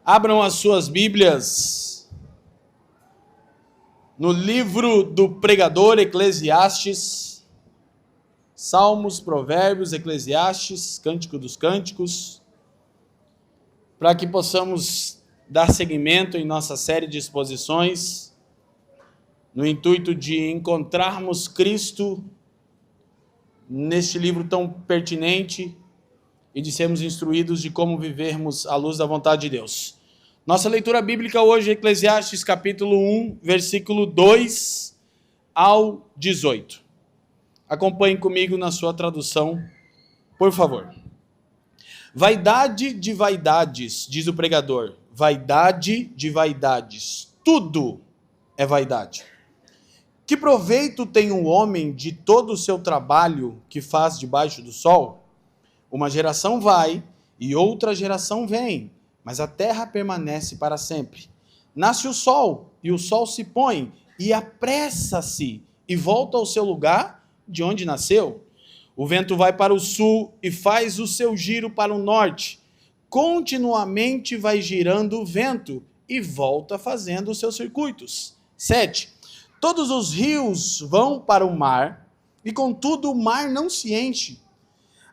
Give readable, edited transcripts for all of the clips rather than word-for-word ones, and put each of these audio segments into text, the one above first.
Abram as suas Bíblias no livro do pregador Eclesiastes, Salmos, Provérbios, Eclesiastes, Cântico dos Cânticos, para que possamos dar seguimento em nossa série de exposições, no intuito de encontrarmos Cristo neste livro tão pertinente e de sermos instruídos de como vivermos à luz da vontade de Deus. Nossa leitura bíblica hoje é Eclesiastes capítulo 1, versículo 2 ao 18. Acompanhe comigo na sua tradução, por favor. Vaidade de vaidades, diz o pregador. Vaidade de vaidades. Tudo é vaidade. Que proveito tem o homem de todo o seu trabalho que faz debaixo do sol? Uma geração vai e outra geração vem, mas a terra permanece para sempre. Nasce o sol e o sol se põe e apressa-se e volta ao seu lugar de onde nasceu. O vento vai para o sul e faz o seu giro para o norte. Continuamente vai girando o vento e volta fazendo os seus circuitos. 7. Todos os rios vão para o mar e contudo o mar não se enche.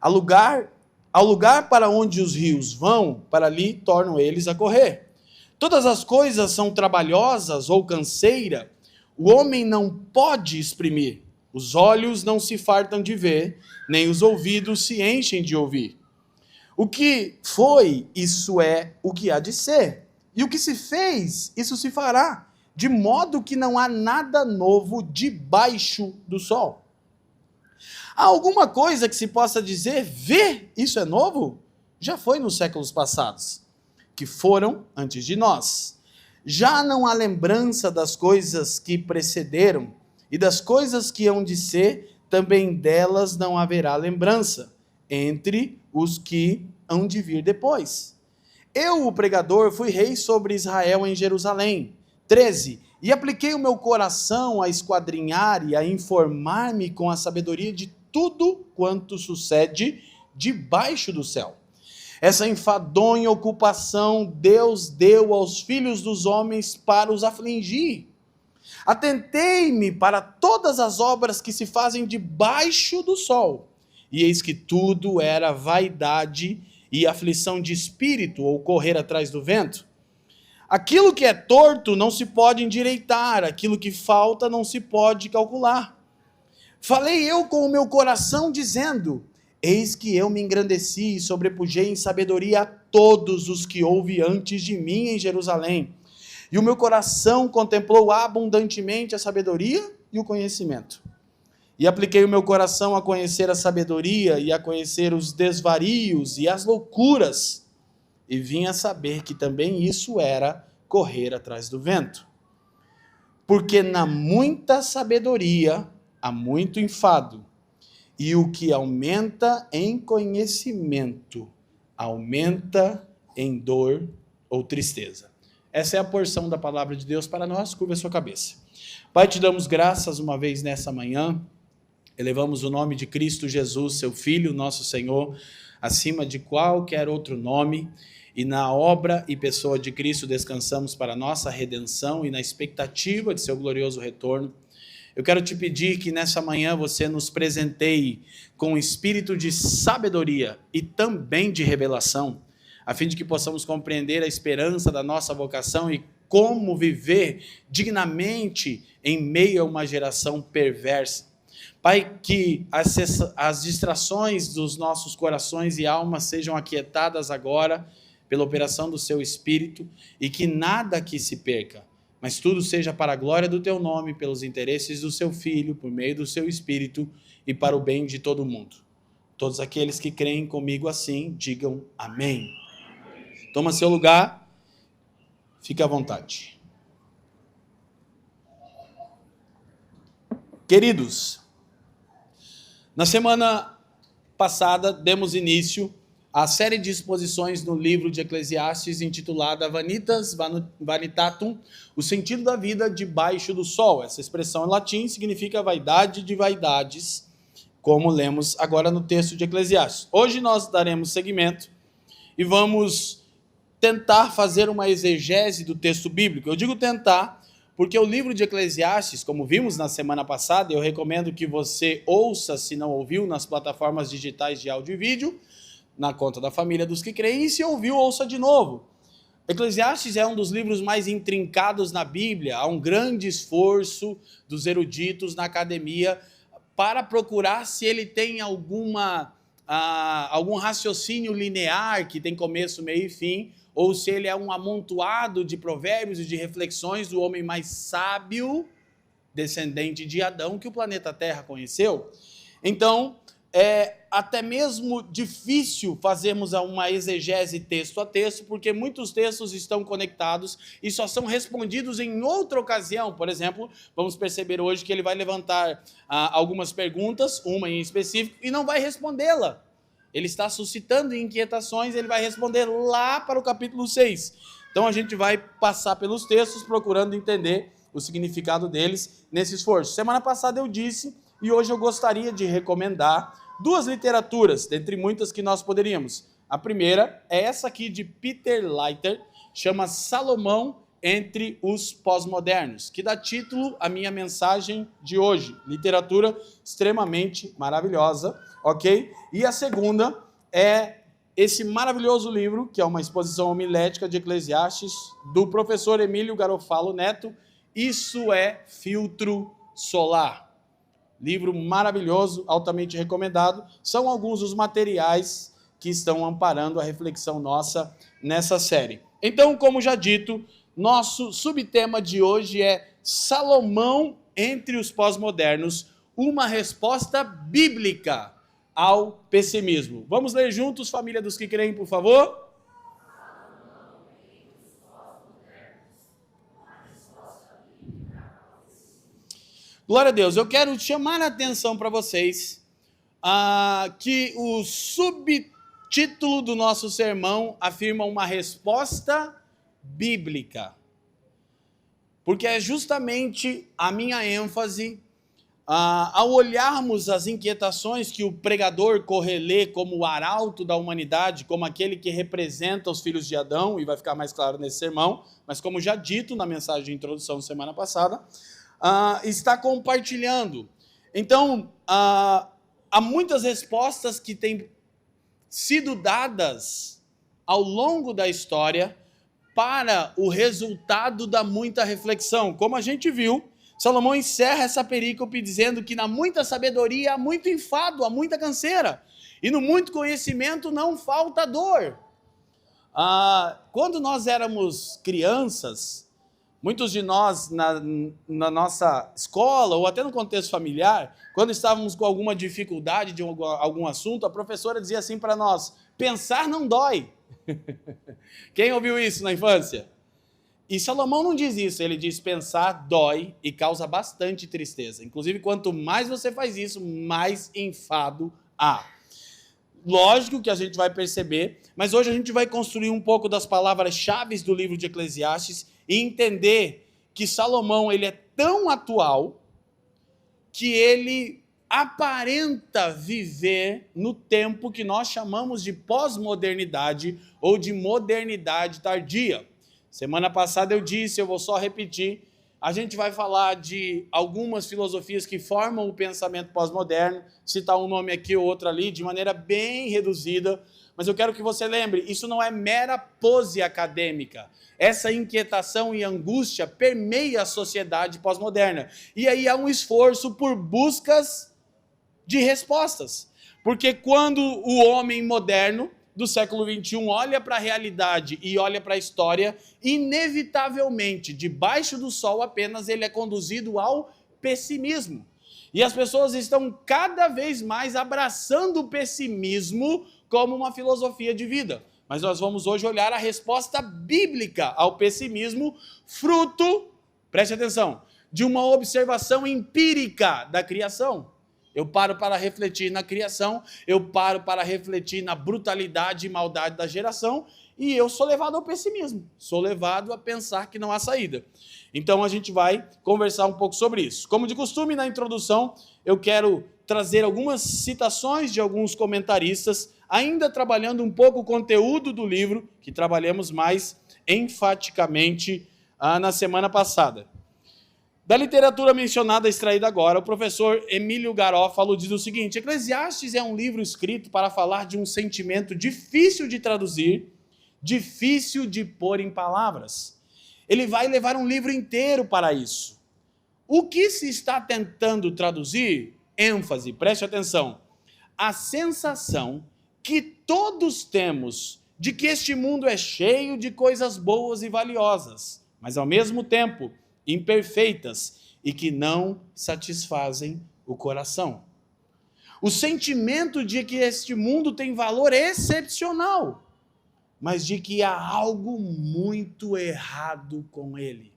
Ao lugar para onde os rios vão, para ali tornam eles a correr. Todas as coisas são trabalhosas ou canseira, o homem não pode exprimir. Os olhos não se fartam de ver, nem os ouvidos se enchem de ouvir. O que foi, isso é o que há de ser. E o que se fez, isso se fará. De modo que não há nada novo debaixo do sol. Há alguma coisa que se possa dizer, vê, isso é novo? Já foi nos séculos passados, que foram antes de nós. Já não há lembrança das coisas que precederam, e das coisas que hão de ser, também delas não haverá lembrança, entre os que hão de vir depois. Eu, o pregador, fui rei sobre Israel em Jerusalém. 13. E apliquei o meu coração a esquadrinhar e a informar-me com a sabedoria de tudo quanto sucede debaixo do céu. Essa enfadonha ocupação Deus deu aos filhos dos homens para os afligir. Atentei-me para todas as obras que se fazem debaixo do sol, e eis que tudo era vaidade e aflição de espírito, ou correr atrás do vento. Aquilo que é torto não se pode endireitar, aquilo que falta não se pode calcular. Falei eu com o meu coração, dizendo, eis que eu me engrandeci e sobrepujei em sabedoria a todos os que houve antes de mim em Jerusalém. E o meu coração contemplou abundantemente a sabedoria e o conhecimento. E apliquei o meu coração a conhecer a sabedoria e a conhecer os desvarios e as loucuras. E vim a saber que também isso era correr atrás do vento. Porque na muita sabedoria há muito enfado, e o que aumenta em conhecimento, aumenta em dor ou tristeza. Essa é a porção da palavra de Deus para nós. Curva a sua cabeça. Pai, te damos graças uma vez nessa manhã, elevamos o nome de Cristo Jesus, seu Filho, nosso Senhor, acima de qualquer outro nome, e na obra e pessoa de Cristo descansamos para a nossa redenção e na expectativa de seu glorioso retorno. Eu quero te pedir que nessa manhã você nos presenteie com um espírito de sabedoria e também de revelação, a fim de que possamos compreender a esperança da nossa vocação e como viver dignamente em meio a uma geração perversa. Pai, que as distrações dos nossos corações e almas sejam aquietadas agora pela operação do seu Espírito e que nada aqui se perca, mas tudo seja para a glória do teu nome, pelos interesses do seu Filho, por meio do seu Espírito e para o bem de todo mundo. Todos aqueles que creem comigo assim, digam amém. Toma seu lugar, fique à vontade. Queridos, na semana passada demos início à série de exposições no livro de Eclesiastes intitulada Vanitas Vanitatum, o sentido da vida debaixo do sol. Essa expressão em latim significa vaidade de vaidades, como lemos agora no texto de Eclesiastes. Hoje nós daremos seguimento e vamos tentar fazer uma exegese do texto bíblico. Eu digo tentar, porque o livro de Eclesiastes, como vimos na semana passada, eu recomendo que você ouça, se não ouviu, nas plataformas digitais de áudio e vídeo, na conta da família dos que creem, e se ouviu, ouça de novo. Eclesiastes é um dos livros mais intrincados na Bíblia. Há um grande esforço dos eruditos na academia para procurar se ele tem algum raciocínio linear que tem começo, meio e fim, ou se ele é um amontoado de provérbios e de reflexões do homem mais sábio, descendente de Adão, que o planeta Terra conheceu. Então, é até mesmo difícil fazermos uma exegese texto a texto, porque muitos textos estão conectados e só são respondidos em outra ocasião. Por exemplo, vamos perceber hoje que ele vai levantar algumas perguntas, uma em específico, e não vai respondê-la. Ele está suscitando inquietações, ele vai responder lá para o capítulo 6. Então a gente vai passar pelos textos procurando entender o significado deles nesse esforço. Semana passada eu disse, e hoje eu gostaria de recomendar duas literaturas, dentre muitas que nós poderíamos. A primeira é essa aqui de Peter Leiter, chama Salomão entre os pós-modernos, que dá título à minha mensagem de hoje. Literatura extremamente maravilhosa, ok? E a segunda é esse maravilhoso livro, que é uma exposição homilética de Eclesiastes, do professor Emílio Garofalo Neto, Isso é Filtro Solar. Livro maravilhoso, altamente recomendado. São alguns dos materiais que estão amparando a reflexão nossa nessa série. Então, como já dito, nosso subtema de hoje é Salomão entre os pós-modernos, uma resposta bíblica ao pessimismo. Vamos ler juntos, família dos que creem, por favor? Glória a Deus, eu quero chamar a atenção para vocês que o subtítulo do nosso sermão afirma uma resposta bíblica. Porque é justamente a minha ênfase ao olharmos as inquietações que o pregador correlê como o arauto da humanidade, como aquele que representa os filhos de Adão, e vai ficar mais claro nesse sermão, mas como já dito na mensagem de introdução semana passada, está compartilhando. Então, há muitas respostas que têm sido dadas ao longo da história para o resultado da muita reflexão. Como a gente viu, Salomão encerra essa perícope dizendo que na muita sabedoria há muito enfado, há muita canseira, e no muito conhecimento não falta dor. Quando nós éramos crianças, muitos de nós, na nossa escola, ou até no contexto familiar, quando estávamos com alguma dificuldade de algum assunto, a professora dizia assim para nós: pensar não dói. Quem ouviu isso na infância? E Salomão não diz isso, ele diz pensar dói e causa bastante tristeza. Inclusive, quanto mais você faz isso, mais enfado há. Lógico que a gente vai perceber, mas hoje a gente vai construir um pouco das palavras-chave do livro de Eclesiastes e entender que Salomão ele é tão atual que ele aparenta viver no tempo que nós chamamos de pós-modernidade ou de modernidade tardia. Semana passada eu disse, eu vou só repetir, a gente vai falar de algumas filosofias que formam o pensamento pós-moderno, citar um nome aqui ou outro ali, de maneira bem reduzida, mas eu quero que você lembre, isso não é mera pose acadêmica. Essa inquietação e angústia permeia a sociedade pós-moderna. E aí há um esforço por buscas de respostas. Porque quando o homem moderno do século XXI olha para a realidade e olha para a história, inevitavelmente, debaixo do sol apenas, ele é conduzido ao pessimismo. E as pessoas estão cada vez mais abraçando o pessimismo como uma filosofia de vida. Mas nós vamos hoje olhar a resposta bíblica ao pessimismo, fruto, preste atenção, de uma observação empírica da criação. Eu paro para refletir na criação, eu paro para refletir na brutalidade e maldade da geração, e eu sou levado ao pessimismo, sou levado a pensar que não há saída. Então a gente vai conversar um pouco sobre isso. Como de costume, na introdução, eu quero trazer algumas citações de alguns comentaristas ainda trabalhando um pouco o conteúdo do livro, que trabalhamos mais enfaticamente na semana passada. Da literatura mencionada, extraída agora, o professor Emílio Garófalo diz o seguinte: Eclesiastes é um livro escrito para falar de um sentimento difícil de traduzir, difícil de pôr em palavras. Ele vai levar um livro inteiro para isso. O que se está tentando traduzir? ênfase, preste atenção, a sensação que todos temos de que este mundo é cheio de coisas boas e valiosas, mas ao mesmo tempo imperfeitas e que não satisfazem o coração. O sentimento de que este mundo tem valor excepcional, mas de que há algo muito errado com ele.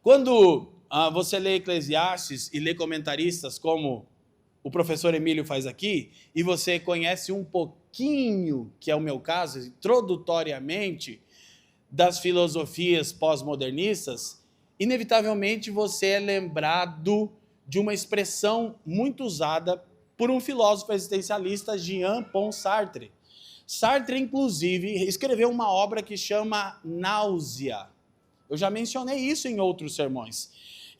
Quando você lê Eclesiastes e lê comentaristas como o professor Emílio faz aqui, e você conhece um pouquinho, que é o meu caso, introdutoriamente, das filosofias pós-modernistas, inevitavelmente você é lembrado de uma expressão muito usada por um filósofo existencialista, Jean-Paul Sartre. Sartre, inclusive, escreveu uma obra que chama Náusea. Eu já mencionei isso em outros sermões.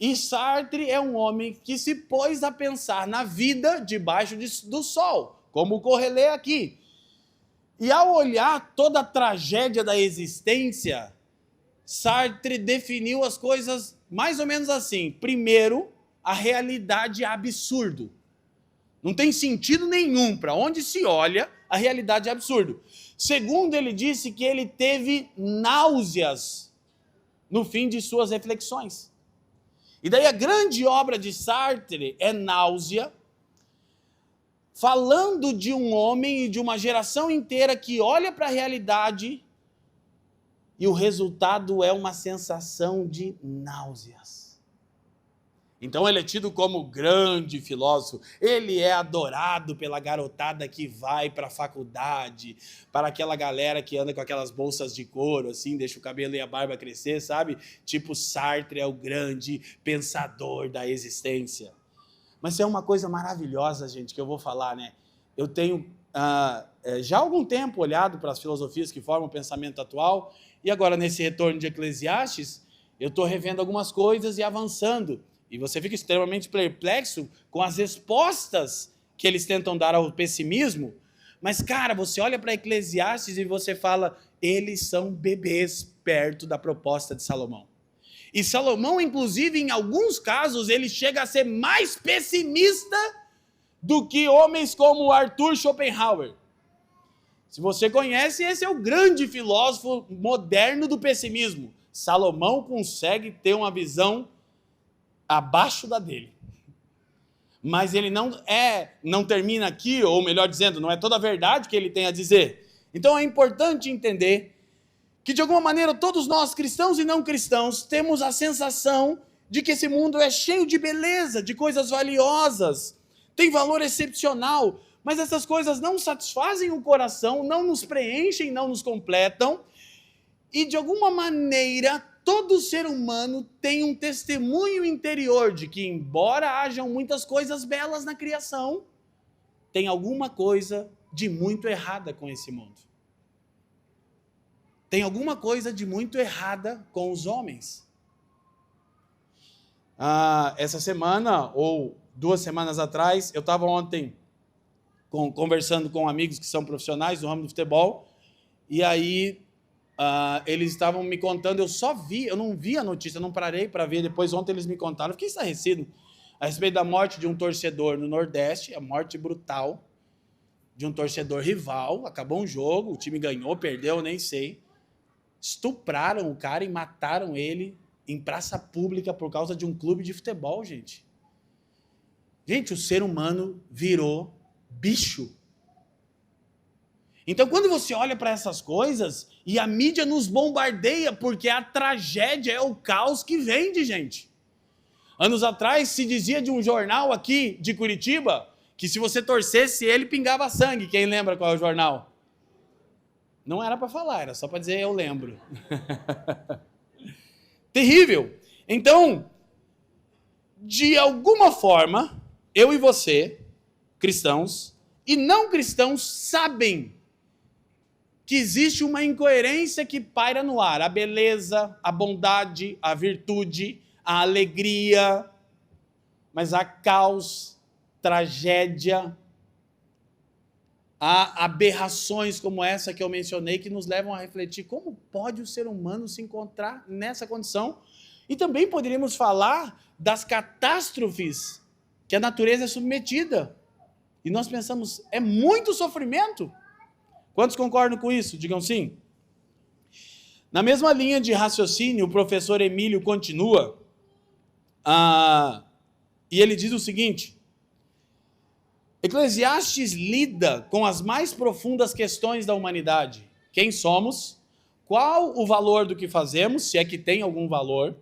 E Sartre é um homem que se pôs a pensar na vida debaixo do sol, como o Correlê aqui. E ao olhar toda a tragédia da existência, Sartre definiu as coisas mais ou menos assim. Primeiro, a realidade é absurdo. Não tem sentido nenhum. Para onde se olha, a realidade é absurdo. Segundo, ele disse que ele teve náuseas no fim de suas reflexões. E daí a grande obra de Sartre é Náusea, falando de um homem e de uma geração inteira que olha para a realidade e o resultado é uma sensação de náuseas. Então ele é tido como grande filósofo, ele é adorado pela garotada que vai para a faculdade, para aquela galera que anda com aquelas bolsas de couro, assim, deixa o cabelo e a barba crescer, sabe? Tipo, Sartre é o grande pensador da existência. Mas é uma coisa maravilhosa, gente, que eu vou falar, né? Eu tenho já há algum tempo olhado para as filosofias que formam o pensamento atual, e agora nesse retorno de Eclesiastes, eu estou revendo algumas coisas e avançando. E você fica extremamente perplexo com as respostas que eles tentam dar ao pessimismo. Mas, cara, você olha para Eclesiastes e você fala, eles são bebês perto da proposta de Salomão. E Salomão, inclusive, em alguns casos, ele chega a ser mais pessimista do que homens como Arthur Schopenhauer. Se você conhece, esse é o grande filósofo moderno do pessimismo. Salomão consegue ter uma visão abaixo da dele. Mas ele não termina aqui, ou melhor dizendo, não é toda a verdade que ele tem a dizer. Então é importante entender que, de alguma maneira, todos nós, cristãos e não cristãos, temos a sensação de que esse mundo é cheio de beleza, de coisas valiosas, tem valor excepcional, mas essas coisas não satisfazem o coração, não nos preenchem, não nos completam, e de alguma maneira todo ser humano tem um testemunho interior de que, embora hajam muitas coisas belas na criação, tem alguma coisa de muito errada com esse mundo. Tem alguma coisa de muito errada com os homens. Essa semana, ou 2 semanas atrás, eu estava ontem conversando com amigos que são profissionais do ramo do futebol, e aí eles estavam me contando, eu não vi a notícia, não parei para ver, depois ontem eles me contaram, eu fiquei estarrecido a respeito da morte de um torcedor no Nordeste, a morte brutal de um torcedor rival, acabou um jogo, o time ganhou, perdeu, nem sei, estupraram o cara e mataram ele em praça pública por causa de um clube de futebol, gente. Gente, o ser humano virou bicho. Então, quando você olha para essas coisas, e a mídia nos bombardeia, porque a tragédia é o caos que vende, gente. Anos atrás, se dizia de um jornal aqui de Curitiba, que se você torcesse ele, pingava sangue. Quem lembra qual é o jornal? Não era para falar, era só para dizer eu lembro. Terrível. Então, de alguma forma, eu e você, cristãos, e não cristãos sabem que existe uma incoerência que paira no ar. A beleza, a bondade, a virtude, a alegria, mas há caos, tragédia, há aberrações como essa que eu mencionei que nos levam a refletir como pode o ser humano se encontrar nessa condição. E também poderíamos falar das catástrofes que a natureza é submetida. E nós pensamos, é muito sofrimento? Quantos concordam com isso? Digam sim. Na mesma linha de raciocínio, o professor Emílio continua, e ele diz o seguinte: Eclesiastes lida com as mais profundas questões da humanidade. Quem somos? Qual o valor do que fazemos, se é que tem algum valor?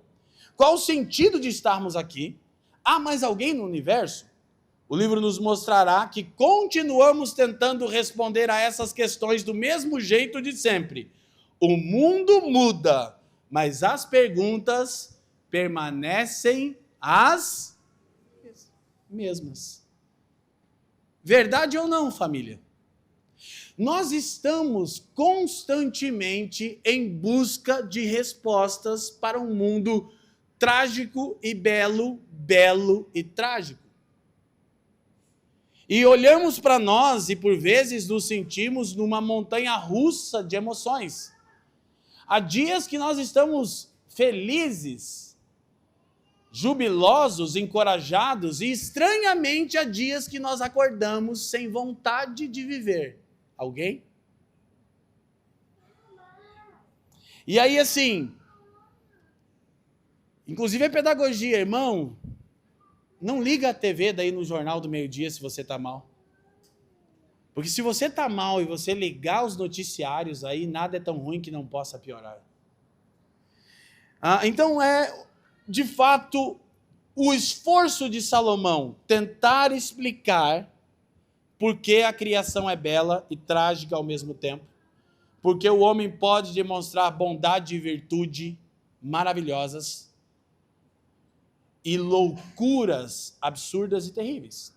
Qual o sentido de estarmos aqui? Há mais alguém no universo? O livro nos mostrará que continuamos tentando responder a essas questões do mesmo jeito de sempre. O mundo muda, mas as perguntas permanecem as mesmas. Verdade ou não, família? Nós estamos constantemente em busca de respostas para um mundo trágico e belo, belo e trágico. E olhamos para nós e por vezes nos sentimos numa montanha russa de emoções. Há dias que nós estamos felizes, jubilosos, encorajados, e estranhamente há dias que nós acordamos sem vontade de viver. Alguém? E aí assim, inclusive a pedagogia, irmão, não liga a TV daí no Jornal do Meio-Dia se você está mal. Porque se você está mal e você ligar os noticiários, aí nada é tão ruim que não possa piorar. Então de fato, o esforço de Salomão tentar explicar por que a criação é bela e trágica ao mesmo tempo, porque o homem pode demonstrar bondade e virtude maravilhosas e loucuras absurdas e terríveis.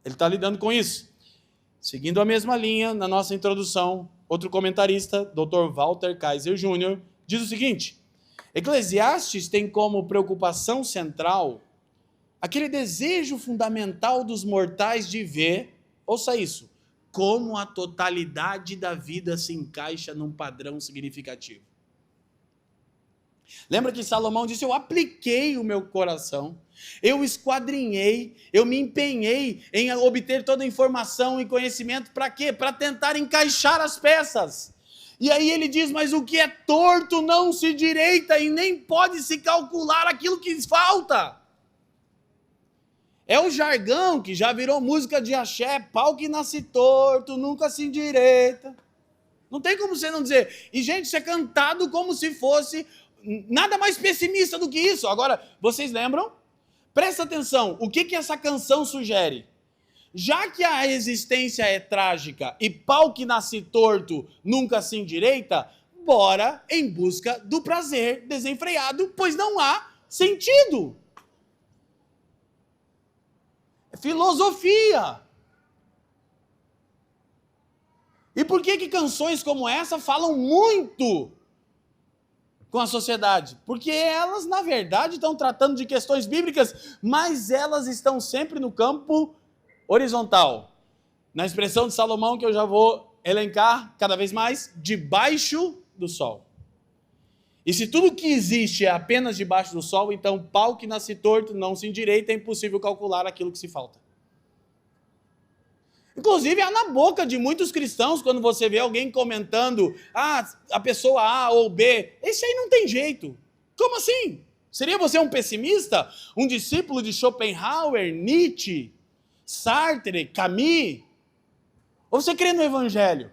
Ele está lidando com isso. Seguindo a mesma linha, na nossa introdução, outro comentarista, Dr. Walter Kaiser Jr., diz o seguinte: Eclesiastes tem como preocupação central aquele desejo fundamental dos mortais de ver, ouça isso, como a totalidade da vida se encaixa num padrão significativo. Lembra que Salomão disse: eu apliquei o meu coração, eu esquadrinhei, eu me empenhei em obter toda a informação e conhecimento, para quê? Para tentar encaixar as peças. E aí ele diz: mas o que é torto não se direita e nem pode se calcular aquilo que falta. É o jargão que já virou música de axé: pau que nasce torto, nunca se endireita. Não tem como você não dizer. E gente, isso é cantado como se fosse nada mais pessimista do que isso. Agora, vocês lembram? Presta atenção, o que essa canção sugere? Já que a existência é trágica e pau que nasce torto nunca se endireita, bora em busca do prazer desenfreado, pois não há sentido. É filosofia. E por que canções como essa falam muito com a sociedade? Porque elas, na verdade, estão tratando de questões bíblicas, mas elas estão sempre no campo horizontal. Na expressão de Salomão, que eu já vou elencar cada vez mais, debaixo do sol. E se tudo que existe é apenas debaixo do sol, então pau que nasce torto não se endireita, é impossível calcular aquilo que se falta. Inclusive, há na boca de muitos cristãos, quando você vê alguém comentando, a pessoa A ou B, esse aí não tem jeito. Como assim? Seria você um pessimista? Um discípulo de Schopenhauer, Nietzsche, Sartre, Camus? Ou você crê no Evangelho?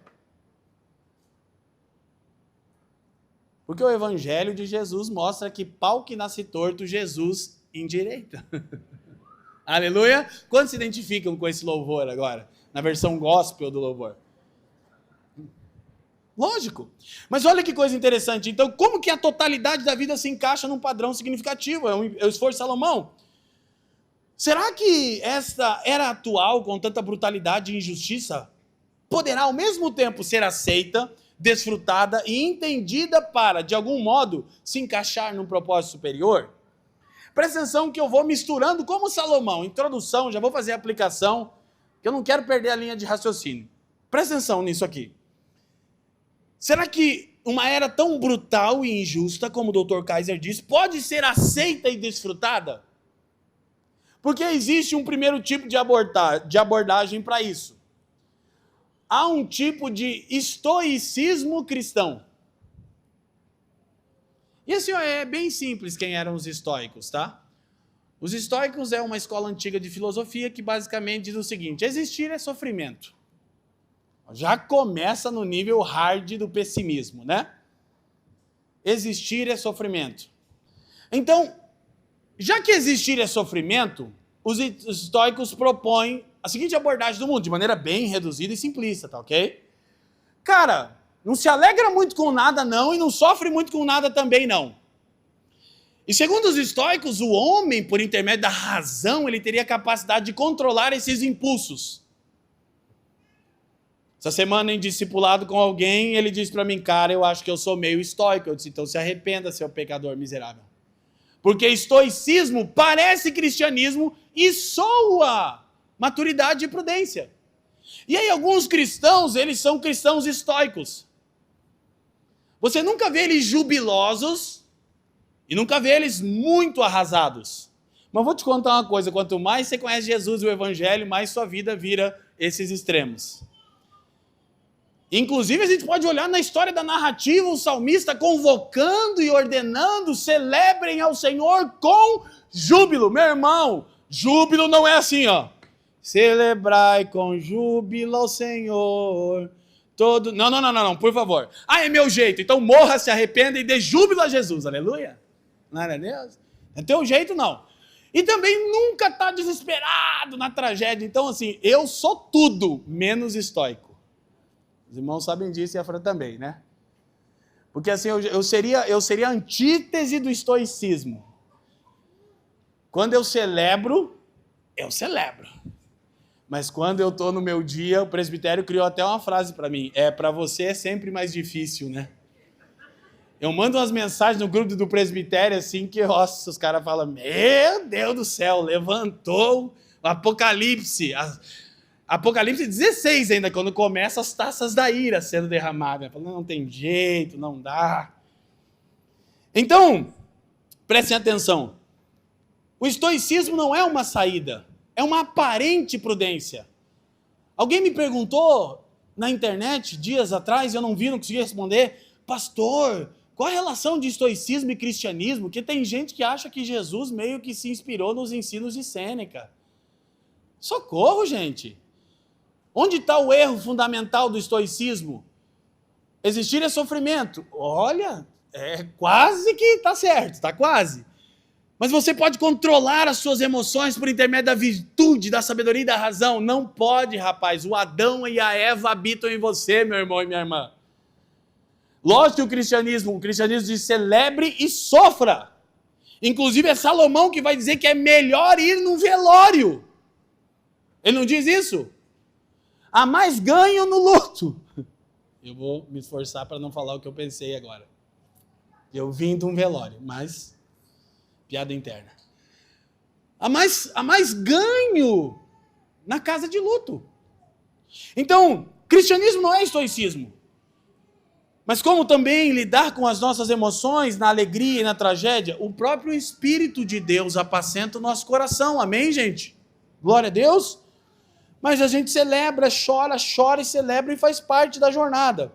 Porque o Evangelho de Jesus mostra que pau que nasce torto, Jesus endireita. Aleluia? Quantos se identificam com esse louvor agora? Na versão gospel do louvor. Lógico. Mas olha que coisa interessante. Então, como que a totalidade da vida se encaixa num padrão significativo? É o esforço de Salomão. Será que esta era atual, com tanta brutalidade e injustiça, poderá ao mesmo tempo ser aceita, desfrutada e entendida para, de algum modo, se encaixar num propósito superior? Presta atenção que eu vou misturando como Salomão. Introdução, já vou fazer a aplicação, que eu não quero perder a linha de raciocínio. Presta atenção nisso aqui. Será que uma era tão brutal e injusta, como o Dr. Kaiser diz, pode ser aceita e desfrutada? Porque existe um primeiro tipo de abordagem para isso. Há um tipo de estoicismo cristão. E assim, é bem simples quem eram os estoicos, tá? Os estoicos é uma escola antiga de filosofia que basicamente diz o seguinte: existir é sofrimento. Já começa no nível hard do pessimismo, né? Existir é sofrimento. Então, já que existir é sofrimento, os estoicos propõem a seguinte abordagem do mundo, de maneira bem reduzida e simplista, tá ok? Cara, não se alegra muito com nada não e não sofre muito com nada também não. E segundo os estoicos, o homem, por intermédio da razão, ele teria a capacidade de controlar esses impulsos. Essa semana, em discipulado com alguém, ele disse para mim: cara, eu acho que eu sou meio estoico. Eu disse: então se arrependa, seu pecador miserável. Porque estoicismo parece cristianismo e soa maturidade e prudência. E aí alguns cristãos, eles são cristãos estoicos. Você nunca vê eles jubilosos e nunca vê eles muito arrasados. Mas vou te contar uma coisa: quanto mais você conhece Jesus e o Evangelho, mais sua vida vira esses extremos. Inclusive, a gente pode olhar na história da narrativa, o salmista convocando e ordenando: celebrem ao Senhor com júbilo. Meu irmão, júbilo não é assim, ó. Celebrai com júbilo ao Senhor. Todo... Não, por favor. Ah, é meu jeito. Então morra, se arrependa e dê júbilo a Jesus. Aleluia. Glória a Deus. Não é teu jeito, não. E também nunca está desesperado na tragédia. Então, assim, eu sou tudo menos estoico. Os irmãos sabem disso e a Fran também, né? Porque assim, eu seria a antítese do estoicismo. Quando eu celebro, eu celebro. Mas quando eu estou no meu dia, o presbitério criou até uma frase para mim: para você é sempre mais difícil, né? Eu mando umas mensagens no grupo do presbitério assim que, nossa, os caras falam: meu Deus do céu, levantou o Apocalipse. Apocalipse 16 ainda, quando começa as taças da ira sendo derramadas. Não tem jeito, não dá. Então, prestem atenção. O estoicismo não é uma saída, é uma aparente prudência. Alguém me perguntou na internet dias atrás, eu não vi, não consegui responder: pastor, qual a relação de estoicismo e cristianismo? Porque tem gente que acha que Jesus meio que se inspirou nos ensinos de Sêneca. Socorro, gente! Onde está o erro fundamental do estoicismo? Existir é sofrimento. Olha, quase que está certo, está quase. Mas você pode controlar as suas emoções por intermédio da virtude, da sabedoria e da razão. Não pode, rapaz. O Adão e a Eva habitam em você, meu irmão e minha irmã. Lógico que o cristianismo diz: celebre e sofra. Inclusive é Salomão que vai dizer que é melhor ir num velório. Ele não diz isso? Há mais ganho no luto. Eu vou me esforçar para não falar o que eu pensei agora. Eu vim de um velório, mas piada interna. Há mais ganho na casa de luto. Então, cristianismo não é estoicismo. Mas como também lidar com as nossas emoções na alegria e na tragédia, o próprio Espírito de Deus apacenta o nosso coração. Amém, gente? Glória a Deus. Mas a gente celebra, chora e celebra e faz parte da jornada.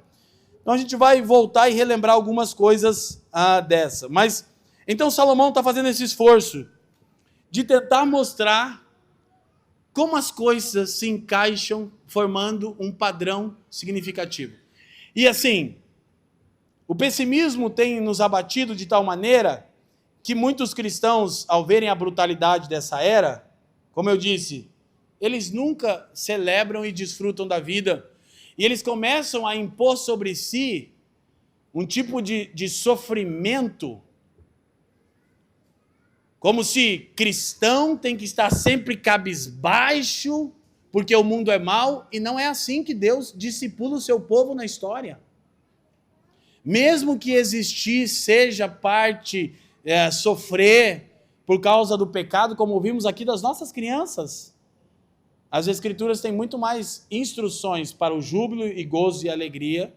Então a gente vai voltar e relembrar algumas coisas dessa. Mas, então Salomão está fazendo esse esforço de tentar mostrar como as coisas se encaixam, formando um padrão significativo. E assim, o pessimismo tem nos abatido de tal maneira que muitos cristãos, ao verem a brutalidade dessa era, como eu disse, eles nunca celebram e desfrutam da vida. E eles começam a impor sobre si um tipo de sofrimento Como se cristão tem que estar sempre cabisbaixo, porque o mundo é mau, e não é assim que Deus discipula o seu povo na história. Mesmo que existir, seja parte, sofrer por causa do pecado, como ouvimos aqui das nossas crianças. As Escrituras têm muito mais instruções para o júbilo e gozo e alegria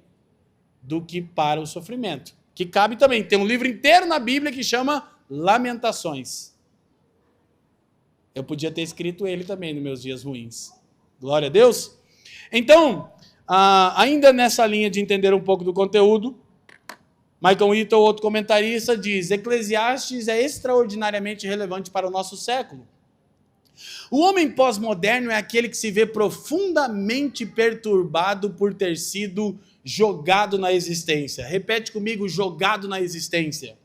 do que para o sofrimento. Que cabe também, tem um livro inteiro na Bíblia que chama Lamentações. Eu podia ter escrito ele também nos meus dias ruins. Glória a Deus. Então, ainda nessa linha de entender um pouco do conteúdo, Michael Eaton, outro comentarista, diz: Eclesiastes é extraordinariamente relevante para o nosso século. O homem pós-moderno é aquele que se vê profundamente perturbado por ter sido jogado na existência. Repete comigo: jogado na existência.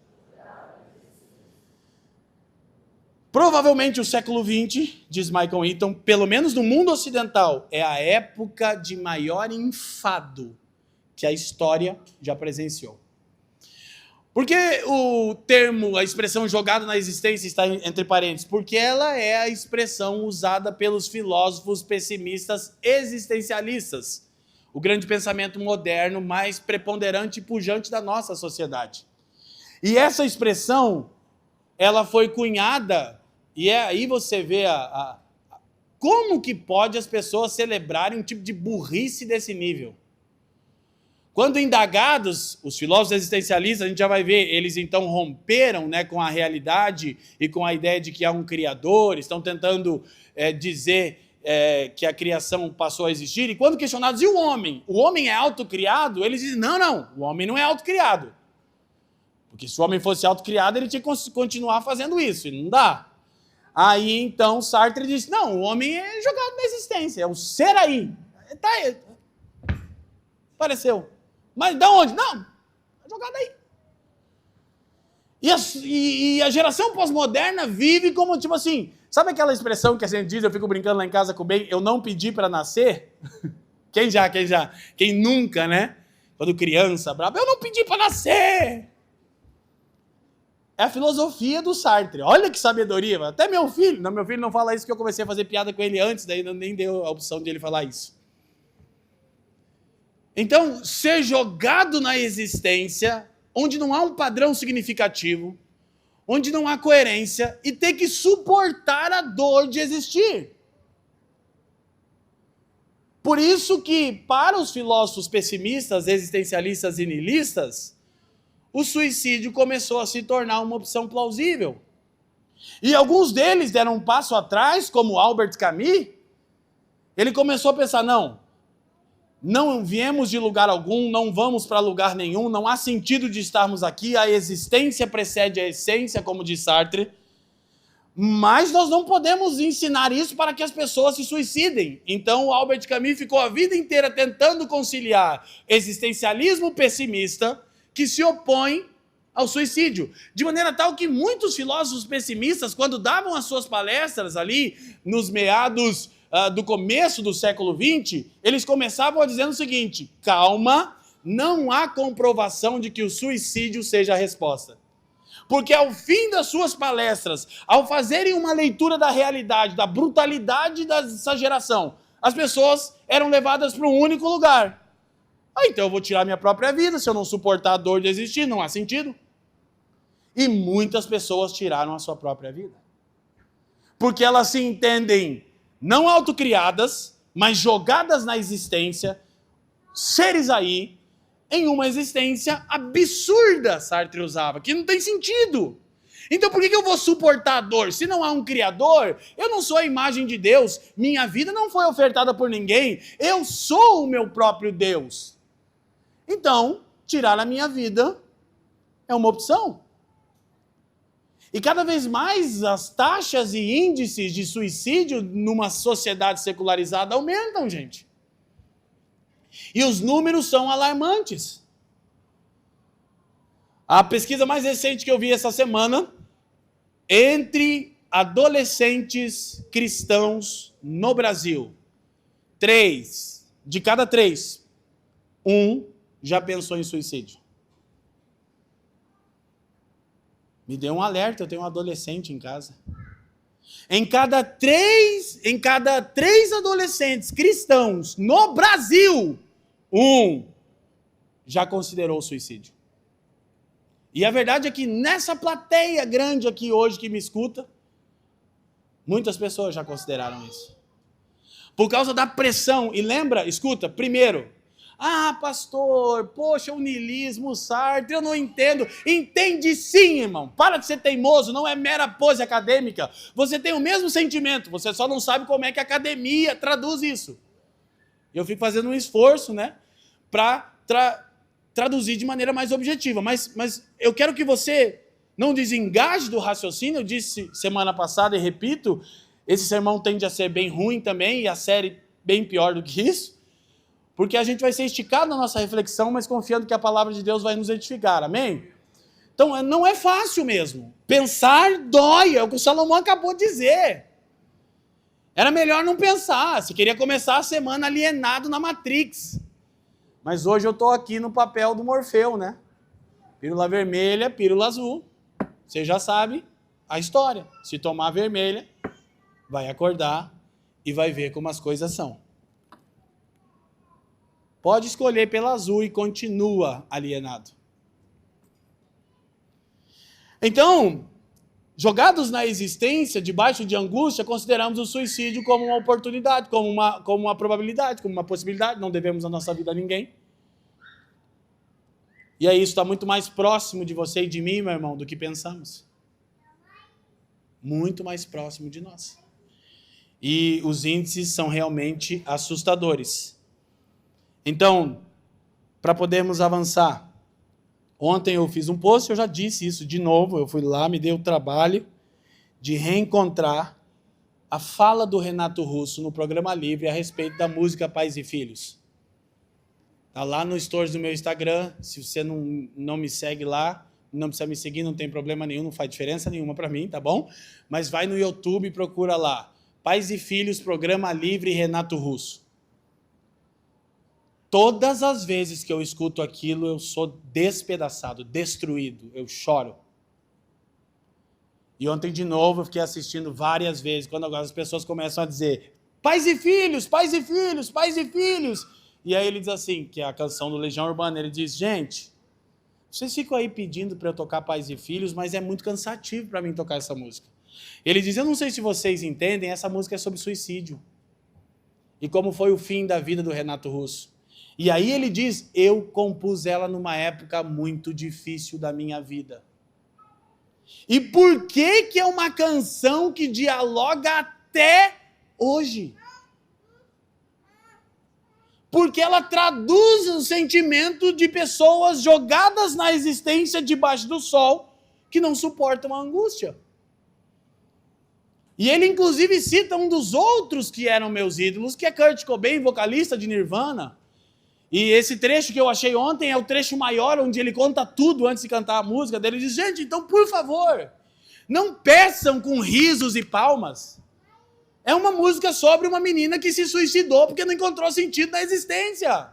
Provavelmente o século XX, diz Michael Eaton, pelo menos no mundo ocidental, é a época de maior enfado que a história já presenciou. Por que o termo, a expressão jogado na existência está entre parênteses? Porque ela é a expressão usada pelos filósofos pessimistas existencialistas, o grande pensamento moderno mais preponderante e pujante da nossa sociedade. E essa expressão, ela foi cunhada, e aí você vê como que pode as pessoas celebrarem um tipo de burrice desse nível. Quando indagados, os filósofos existencialistas, a gente já vai ver, eles então romperam, né, com a realidade e com a ideia de que há um Criador, estão tentando dizer que a criação passou a existir, e quando questionados, e o homem? O homem é autocriado? Eles dizem, não, o homem não é autocriado. Porque se o homem fosse autocriado, ele tinha que continuar fazendo isso, e não dá. Aí então Sartre disse, não, o homem é jogado na existência, é um ser aí. Tá aí. Apareceu. Mas de onde? Não, é jogado aí. E a geração pós-moderna vive como, tipo assim, sabe aquela expressão que a gente diz, eu fico brincando lá em casa com o Ben, eu não pedi para nascer? Quem já? Quem nunca, né? Quando criança, brabo, eu não pedi para nascer. É a filosofia do Sartre. Olha que sabedoria. Até meu filho não fala isso, que eu comecei a fazer piada com ele antes, daí nem deu a opção de ele falar isso. Então, ser jogado na existência, onde não há um padrão significativo, onde não há coerência, e ter que suportar a dor de existir. Por isso que, para os filósofos pessimistas, existencialistas e nihilistas, o suicídio começou a se tornar uma opção plausível. E alguns deles deram um passo atrás, como Albert Camus. Ele começou a pensar, não viemos de lugar algum, não vamos para lugar nenhum, não há sentido de estarmos aqui, a existência precede a essência, como diz Sartre, mas nós não podemos ensinar isso para que as pessoas se suicidem. Então o Albert Camus ficou a vida inteira tentando conciliar existencialismo pessimista que se opõe ao suicídio, de maneira tal que muitos filósofos pessimistas, quando davam as suas palestras ali, nos meados do começo do século XX, eles começavam a dizer o seguinte, calma, não há comprovação de que o suicídio seja a resposta. Porque ao fim das suas palestras, ao fazerem uma leitura da realidade, da brutalidade dessa geração, as pessoas eram levadas para um único lugar. Então eu vou tirar minha própria vida, se eu não suportar a dor de existir, não há sentido. E muitas pessoas tiraram a sua própria vida. Porque elas se entendem não autocriadas, mas jogadas na existência, seres aí, em uma existência absurda, Sartre usava, que não tem sentido. Então por que eu vou suportar a dor? Se não há um Criador, eu não sou a imagem de Deus, minha vida não foi ofertada por ninguém, eu sou o meu próprio Deus. Então, tirar a minha vida é uma opção. E cada vez mais as taxas e índices de suicídio numa sociedade secularizada aumentam, gente. E os números são alarmantes. A pesquisa mais recente que eu vi essa semana, entre adolescentes cristãos no Brasil, 3 de cada 3, 1 já pensou em suicídio. Me deu um alerta, eu tenho um adolescente em casa. Em cada três adolescentes cristãos no Brasil, um já considerou suicídio. E a verdade é que nessa plateia grande aqui hoje que me escuta, muitas pessoas já consideraram isso. Por causa da pressão. E lembra, escuta, primeiro, pastor, poxa, o niilismo, o Sartre, eu não entendo. Entende sim, irmão. Para de ser teimoso, não é mera pose acadêmica. Você tem o mesmo sentimento, você só não sabe como é que a academia traduz isso. Eu fico fazendo um esforço, né, para traduzir de maneira mais objetiva. Mas eu quero que você não desengaje do raciocínio. Eu disse semana passada e repito, esse sermão tende a ser bem ruim também, e a série bem pior do que isso. Porque a gente vai ser esticado na nossa reflexão, mas confiando que a palavra de Deus vai nos edificar, amém? Então, não é fácil mesmo. Pensar dói, é o que o Salomão acabou de dizer. Era melhor não pensar, você queria começar a semana alienado na Matrix. Mas hoje eu estou aqui no papel do Morfeu, né? Pílula vermelha, pílula azul. Você já sabe a história. Se tomar vermelha, vai acordar e vai ver como as coisas são. Pode escolher pela azul e continua alienado. Então, jogados na existência, debaixo de angústia, consideramos o suicídio como uma oportunidade, como uma probabilidade, como uma possibilidade. Não devemos a nossa vida a ninguém. E aí isso está muito mais próximo de você e de mim, meu irmão, do que pensamos. Muito mais próximo de nós. E os índices são realmente assustadores. Então, para podermos avançar, ontem eu fiz um post, eu já disse isso de novo, eu fui lá, me dei o trabalho de reencontrar a fala do Renato Russo no Programa Livre a respeito da música Pais e Filhos. Está lá no stories do meu Instagram, se você não me segue lá, não precisa me seguir, não tem problema nenhum, não faz diferença nenhuma para mim, tá bom? Mas vai no YouTube e procura lá, Pais e Filhos, Programa Livre Renato Russo. Todas as vezes que eu escuto aquilo, eu sou despedaçado, destruído, eu choro. E ontem, de novo, eu fiquei assistindo várias vezes, quando agora as pessoas começam a dizer pais e filhos, pais e filhos, pais e filhos. E aí ele diz assim, que é a canção do Legião Urbana, ele diz, gente, vocês ficam aí pedindo para eu tocar Pais e Filhos, mas é muito cansativo para mim tocar essa música. Ele diz, eu não sei se vocês entendem, essa música é sobre suicídio. E como foi o fim da vida do Renato Russo. E aí ele diz, eu compus ela numa época muito difícil da minha vida. E por que é uma canção que dialoga até hoje? Porque ela traduz o sentimento de pessoas jogadas na existência debaixo do sol, que não suportam a angústia. E ele inclusive cita um dos outros que eram meus ídolos, que é Kurt Cobain, vocalista de Nirvana. E esse trecho que eu achei ontem é o trecho maior, onde ele conta tudo antes de cantar a música dele. Ele diz, gente, então por favor, não peçam com risos e palmas. É uma música sobre uma menina que se suicidou porque não encontrou sentido na existência.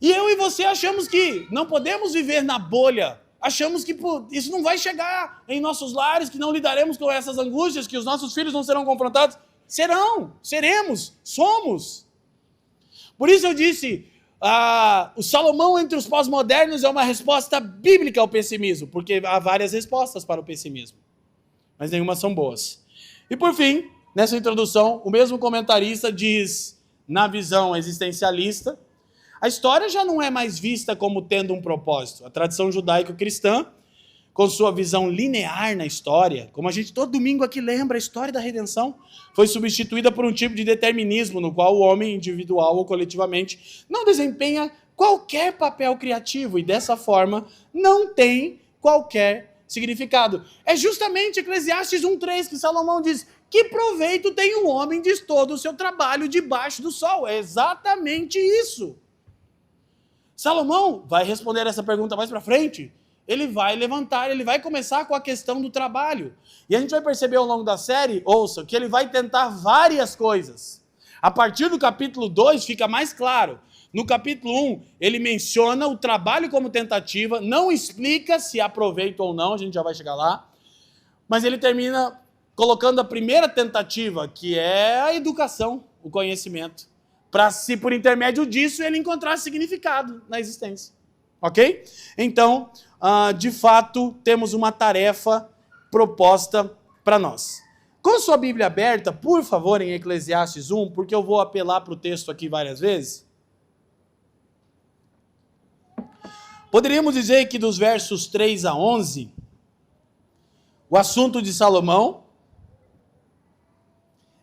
E eu e você achamos que não podemos viver na bolha. Achamos que isso não vai chegar em nossos lares, que não lidaremos com essas angústias, que os nossos filhos não serão confrontados. Seremos, somos. Por isso eu disse, o Salomão entre os pós-modernos é uma resposta bíblica ao pessimismo, porque há várias respostas para o pessimismo, mas nenhuma são boas. E por fim, nessa introdução, o mesmo comentarista diz, na visão existencialista, a história já não é mais vista como tendo um propósito. A tradição judaico-cristã, com sua visão linear na história, como a gente todo domingo aqui lembra a história da redenção, foi substituída por um tipo de determinismo no qual o homem, individual ou coletivamente, não desempenha qualquer papel criativo e dessa forma não tem qualquer significado. É justamente Eclesiastes 1:3 que Salomão diz, que proveito tem o homem de todo o seu trabalho debaixo do sol? É exatamente isso. Salomão vai responder essa pergunta mais para frente. Ele vai levantar, ele vai começar com a questão do trabalho. E a gente vai perceber ao longo da série, ouça, que ele vai tentar várias coisas. A partir do capítulo 2 fica mais claro. No capítulo 1, ele menciona o trabalho como tentativa, não explica se há proveito ou não, a gente já vai chegar lá, mas ele termina colocando a primeira tentativa, que é a educação, o conhecimento, para se por intermédio disso ele encontrar significado na existência. Ok? Então, de fato, temos uma tarefa proposta para nós. Com sua Bíblia aberta, por favor, em Eclesiastes 1, porque eu vou apelar para o texto aqui várias vezes. Poderíamos dizer que dos versos 3 a 11, o assunto de Salomão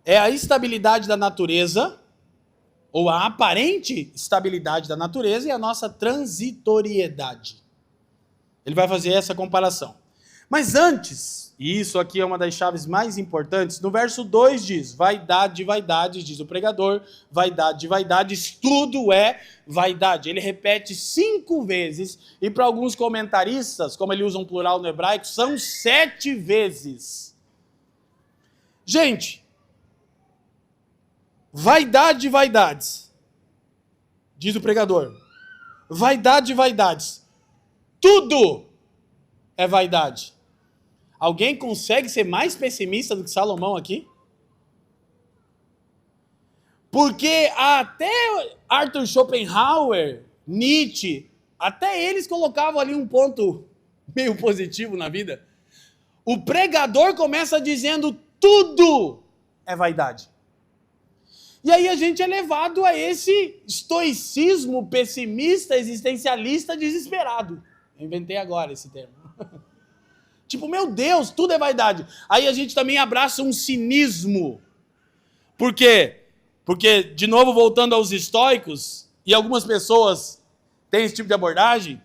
é a estabilidade da natureza, ou a aparente estabilidade da natureza, e a nossa transitoriedade. Ele vai fazer essa comparação. Mas antes, e isso aqui é uma das chaves mais importantes, no verso 2 diz, vaidade de vaidades, diz o pregador, vaidade de vaidades, tudo é vaidade. Ele repete 5 vezes, e para alguns comentaristas, como ele usa um plural no hebraico, são 7 vezes. Gente, vaidade de vaidades, diz o pregador, vaidade de vaidades, tudo é vaidade. Alguém consegue ser mais pessimista do que Salomão aqui? Porque até Arthur Schopenhauer, Nietzsche, até eles colocavam ali um ponto meio positivo na vida. O pregador começa dizendo tudo é vaidade. E aí a gente é levado a esse estoicismo pessimista, existencialista, desesperado. Eu inventei agora esse termo. Tipo, meu Deus, tudo é vaidade. Aí a gente também abraça um cinismo. Por quê? Porque, de novo, voltando aos estoicos, e algumas pessoas têm esse tipo de abordagem,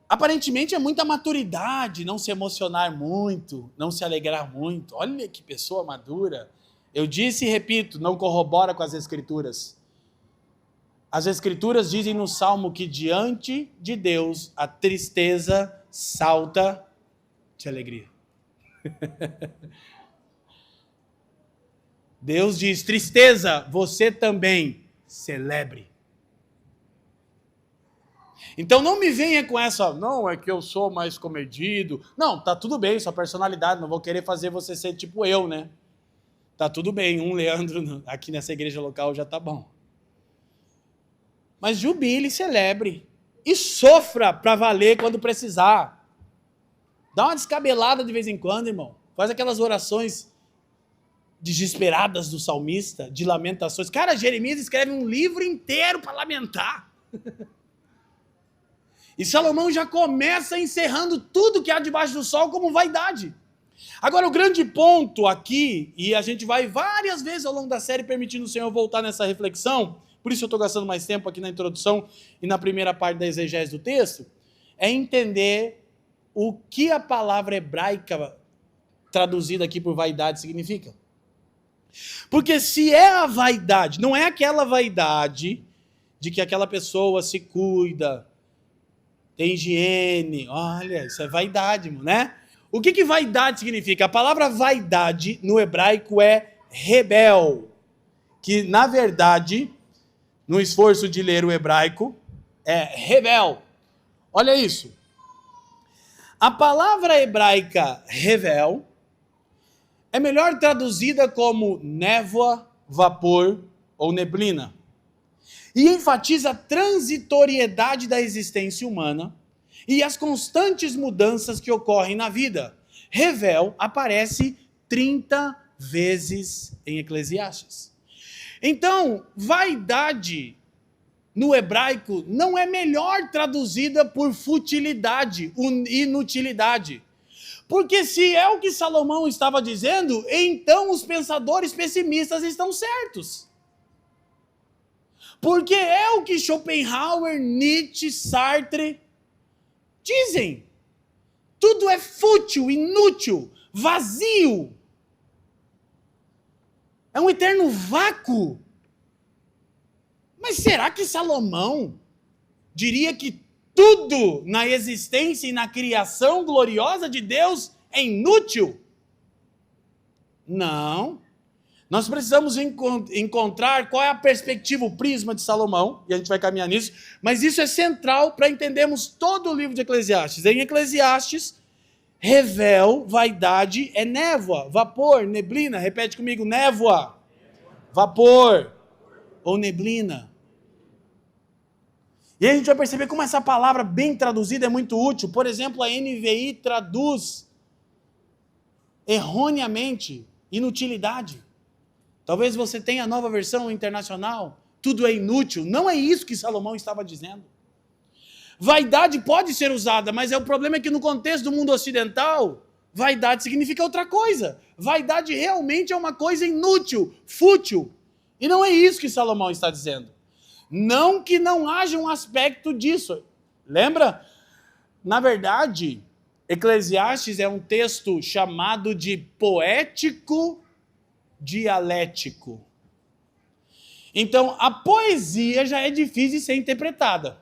aparentemente é muita maturidade, não se emocionar muito, não se alegrar muito. Olha que pessoa madura. Eu disse e repito, não corrobora com as Escrituras. As Escrituras dizem no Salmo que diante de Deus a tristeza salta de alegria. Deus diz, tristeza, você também celebre. Então não me venha com essa, não, é que eu sou mais comedido. Não, tá tudo bem, sua personalidade, não vou querer fazer você ser tipo eu, né? Tá tudo bem, um Leandro aqui nessa igreja local já tá bom. Mas jubile, celebre. E sofra para valer quando precisar. Dá uma descabelada de vez em quando, irmão. Faz aquelas orações desesperadas do salmista, de lamentações. Cara, Jeremias escreve um livro inteiro para lamentar. E Salomão já começa encerrando tudo que há debaixo do sol como vaidade. Agora, o grande ponto aqui, e a gente vai várias vezes ao longo da série permitindo o Senhor voltar nessa reflexão, por isso eu estou gastando mais tempo aqui na introdução e na primeira parte da exegese do texto, é entender o que a palavra hebraica traduzida aqui por vaidade significa. Porque se é a vaidade, não é aquela vaidade de que aquela pessoa se cuida, tem higiene, olha, isso é vaidade, né? O que vaidade significa? A palavra vaidade no hebraico é rebel, que na verdade, no esforço de ler o hebraico, é rebel. Olha isso. A palavra hebraica revel é melhor traduzida como névoa, vapor ou neblina. E enfatiza a transitoriedade da existência humana e as constantes mudanças que ocorrem na vida. Revel aparece 30 vezes em Eclesiastes. Então, vaidade no hebraico não é melhor traduzida por futilidade, inutilidade. Porque se é o que Salomão estava dizendo, então os pensadores pessimistas estão certos. Porque é o que Schopenhauer, Nietzsche, Sartre dizem. Tudo é fútil, inútil, vazio. É um eterno vácuo. Mas será que Salomão diria que tudo na existência e na criação gloriosa de Deus é inútil? Não. Nós precisamos encontrar qual é a perspectiva, o prisma de Salomão, e a gente vai caminhar nisso, mas isso é central para entendermos todo o livro de Eclesiastes. Em Eclesiastes, revel, vaidade, é névoa, vapor, neblina. Repete comigo, névoa, vapor ou neblina. E aí a gente vai perceber como essa palavra bem traduzida é muito útil. Por exemplo, a NVI traduz erroneamente inutilidade. Talvez você tenha a nova versão internacional, tudo é inútil. Não é isso que Salomão estava dizendo. Vaidade pode ser usada, mas o problema é que no contexto do mundo ocidental, vaidade significa outra coisa. Vaidade realmente é uma coisa inútil, fútil. E não é isso que Salomão está dizendo. Não que não haja um aspecto disso. Lembra? Na verdade, Eclesiastes é um texto chamado de poético dialético. Então, a poesia já é difícil de ser interpretada.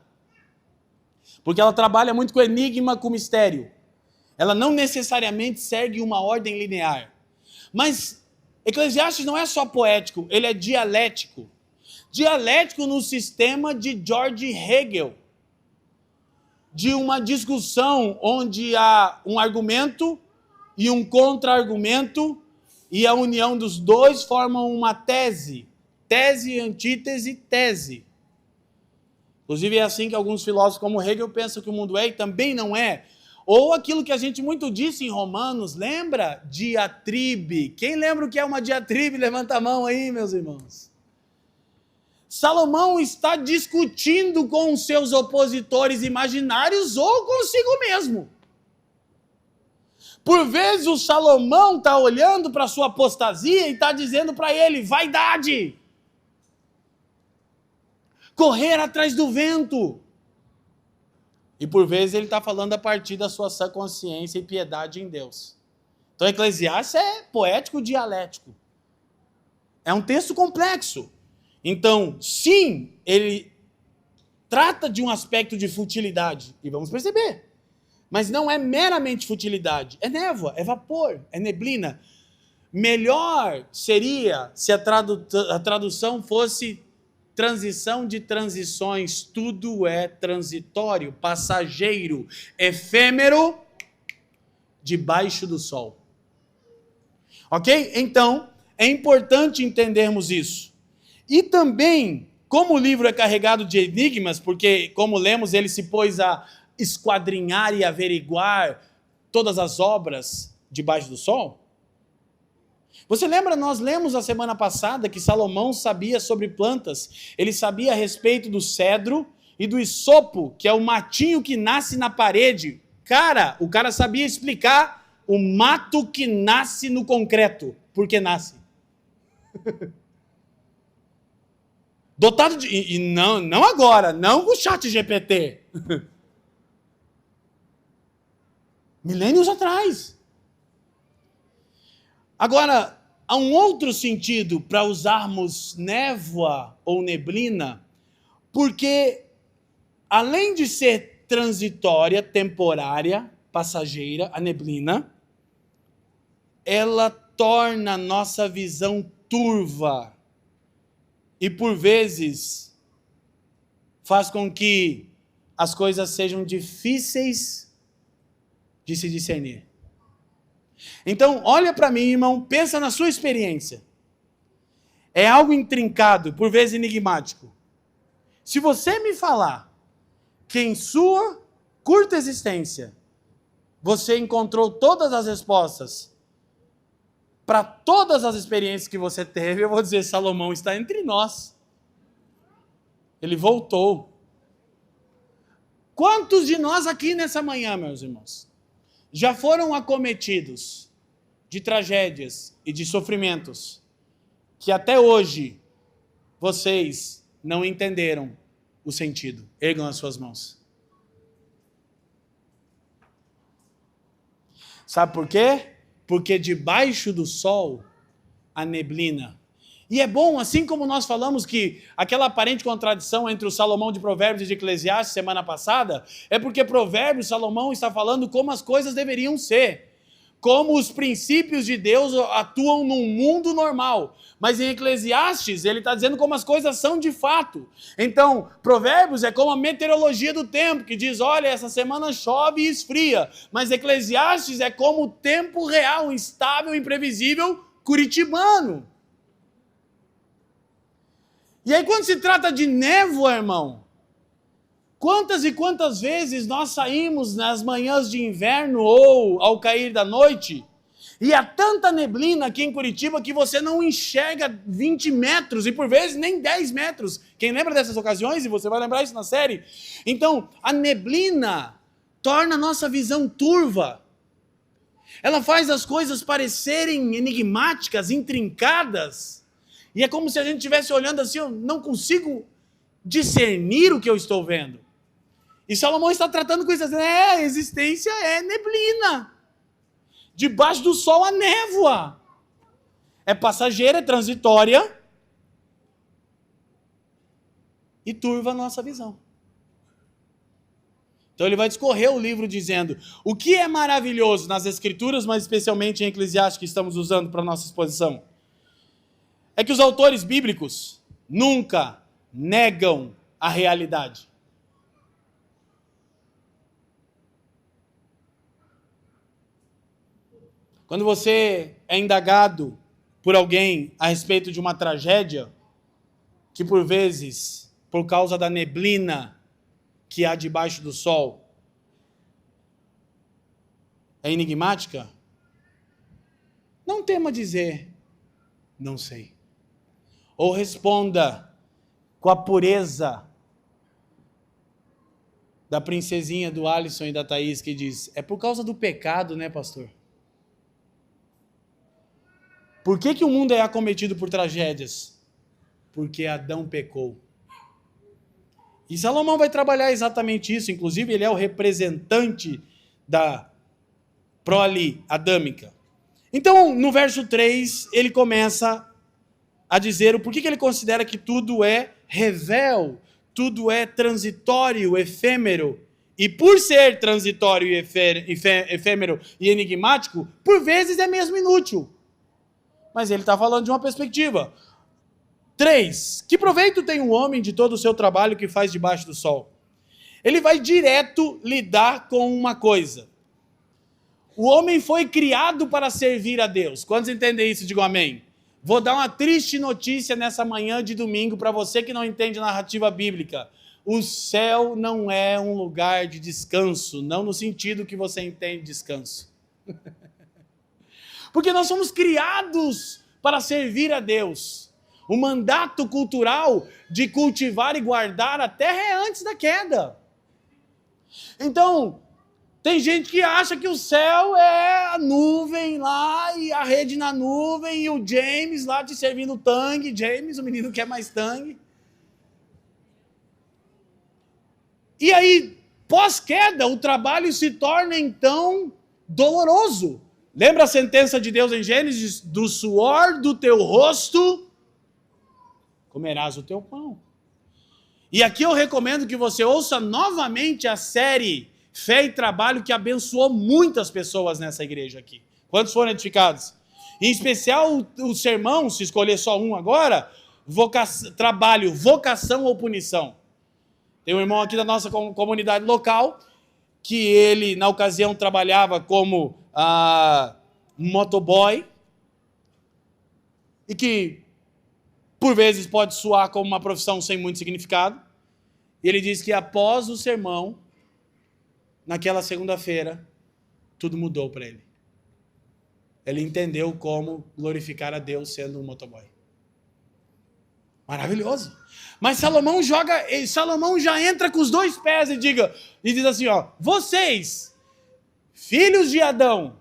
Porque ela trabalha muito com enigma, com mistério. Ela não necessariamente segue uma ordem linear. Mas Eclesiastes não é só poético, ele é dialético. Dialético no sistema de George Hegel. De uma discussão onde há um argumento e um contra-argumento, e a união dos dois formam uma tese. Tese, antítese, tese. Inclusive é assim que alguns filósofos como Hegel pensam que o mundo é e também não é. Ou aquilo que a gente muito disse em Romanos, lembra? Diatribe. Quem lembra o que é uma diatribe? Levanta a mão aí, meus irmãos. Salomão está discutindo com os seus opositores imaginários ou consigo mesmo. Por vezes o Salomão está olhando para a sua apostasia e está dizendo para ele, vaidade. Correr atrás do vento. E por vezes ele está falando a partir da sua sã consciência e piedade em Deus. Então Eclesiastes é poético dialético. É um texto complexo. Então, sim, ele trata de um aspecto de futilidade. E vamos perceber. Mas não é meramente futilidade. É névoa, é vapor, é neblina. Melhor seria se a tradução fosse transição de transições. Tudo é transitório, passageiro, efêmero, debaixo do sol. Ok? Então, é importante entendermos isso. E também, como o livro é carregado de enigmas, porque, como lemos, ele se pôs a esquadrinhar e averiguar todas as obras debaixo do sol. Você lembra, nós lemos a semana passada que Salomão sabia sobre plantas, ele sabia a respeito do cedro e do isopo, que é o matinho que nasce na parede. O cara sabia explicar o mato que nasce no concreto, porque nasce. Dotado de... E não agora, não com o chat GPT. Milênios atrás. Agora, há um outro sentido para usarmos névoa ou neblina, porque além de ser transitória, temporária, passageira, a neblina, ela torna a nossa visão turva e, por vezes, faz com que as coisas sejam difíceis de se discernir. Então, olha para mim, irmão, pensa na sua experiência. É algo intrincado, por vezes enigmático. Se você me falar que em sua curta existência você encontrou todas as respostas para todas as experiências que você teve, eu vou dizer, Salomão está entre nós. Ele voltou. Quantos de nós aqui nessa manhã, meus irmãos, já foram acometidos de tragédias e de sofrimentos que até hoje vocês não entenderam o sentido? Ergam as suas mãos. Sabe por quê? Porque debaixo do sol há neblina. E é bom, assim como nós falamos que aquela aparente contradição entre o Salomão de Provérbios e de Eclesiastes semana passada, é porque Provérbios, Salomão está falando como as coisas deveriam ser. como os princípios de Deus atuam num mundo normal. Mas em Eclesiastes, ele está dizendo como as coisas são de fato. Então, Provérbios é como a meteorologia do tempo, que diz, olha, essa semana chove e esfria. Mas Eclesiastes é como o tempo real, instável, imprevisível, curitibano. E aí, quando se trata de névoa, irmão, quantas e quantas vezes nós saímos nas manhãs de inverno ou ao cair da noite e há tanta neblina aqui em Curitiba que você não enxerga 20 metros e por vezes nem 10 metros. Quem lembra dessas ocasiões? E você vai lembrar isso na série. Então, a neblina torna a nossa visão turva. Ela faz as coisas parecerem enigmáticas, intrincadas. E é como se a gente estivesse olhando assim, eu não consigo discernir o que eu estou vendo. E Salomão está tratando com isso, dizendo, a existência é neblina. Debaixo do sol a névoa. É passageira, é transitória. E turva a nossa visão. Então ele vai discorrer o livro dizendo, o que é maravilhoso nas Escrituras, mas especialmente em Eclesiastes que estamos usando para a nossa exposição, é que os autores bíblicos nunca negam a realidade. Quando você é indagado por alguém a respeito de uma tragédia, que por vezes, por causa da neblina que há debaixo do sol, é enigmática, não tema dizer, não sei. Ou responda com a pureza da princesinha do Alisson e da Thaís, que diz, é por causa do pecado, né, pastor? Por que o mundo é acometido por tragédias? Porque Adão pecou. E Salomão vai trabalhar exatamente isso, inclusive ele é o representante da prole adâmica. Então, no verso 3, ele começa a dizer o porquê que ele considera que tudo é revel, tudo é transitório, efêmero. E por ser transitório e efêmero e enigmático, por vezes é mesmo inútil. Mas ele está falando de uma perspectiva. 3. Que proveito tem um homem de todo o seu trabalho que faz debaixo do sol? Ele vai direto lidar com uma coisa. O homem foi criado para servir a Deus. Quantos entendem isso? Digam amém. Vou dar uma triste notícia nessa manhã de domingo para você que não entende narrativa bíblica. O céu não é um lugar de descanso, não no sentido que você entende descanso. Porque nós somos criados para servir a Deus. O mandato cultural de cultivar e guardar a terra é antes da queda. Então, tem gente que acha que o céu é a nuvem lá, e a rede na nuvem, e o James lá te servindo tangue. James, o menino quer mais tangue. E aí, pós-queda, o trabalho se torna então doloroso. Lembra a sentença de Deus em Gênesis? Do suor do teu rosto comerás o teu pão. E aqui eu recomendo que você ouça novamente a série Fé e Trabalho, que abençoou muitas pessoas nessa igreja aqui. Quantos foram edificados? Em especial o sermão, se escolher só um agora, trabalho, vocação ou punição. Tem um irmão aqui da nossa comunidade local, que ele, na ocasião, trabalhava como motoboy, e que, por vezes, pode soar como uma profissão sem muito significado. E ele diz que após o sermão, naquela segunda-feira, tudo mudou para ele. Ele entendeu como glorificar a Deus sendo um motoboy. Maravilhoso. Mas Salomão já entra com os dois pés e diz assim, vocês, filhos de Adão,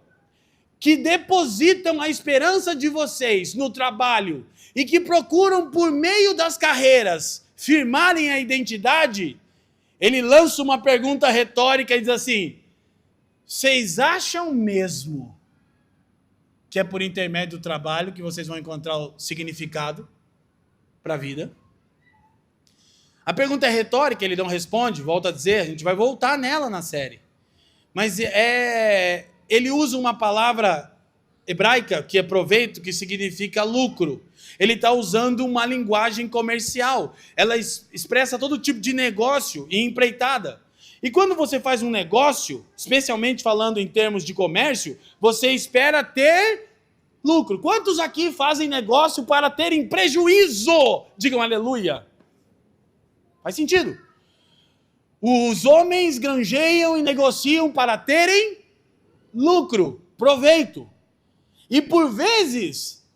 que depositam a esperança de vocês no trabalho e que procuram por meio das carreiras firmarem a identidade, ele lança uma pergunta retórica e diz assim, vocês acham mesmo que é por intermédio do trabalho que vocês vão encontrar o significado para a vida? A pergunta é retórica, ele não responde, volta a dizer, a gente vai voltar nela na série. Mas ele usa uma palavra hebraica, que é proveito, que significa lucro. Ele está usando uma linguagem comercial. Ela expressa todo tipo de negócio e empreitada. E quando você faz um negócio, especialmente falando em termos de comércio, você espera ter lucro. Quantos aqui fazem negócio para terem prejuízo? Digam aleluia. Faz sentido. Os homens granjeiam e negociam para terem lucro, proveito. E por vezes,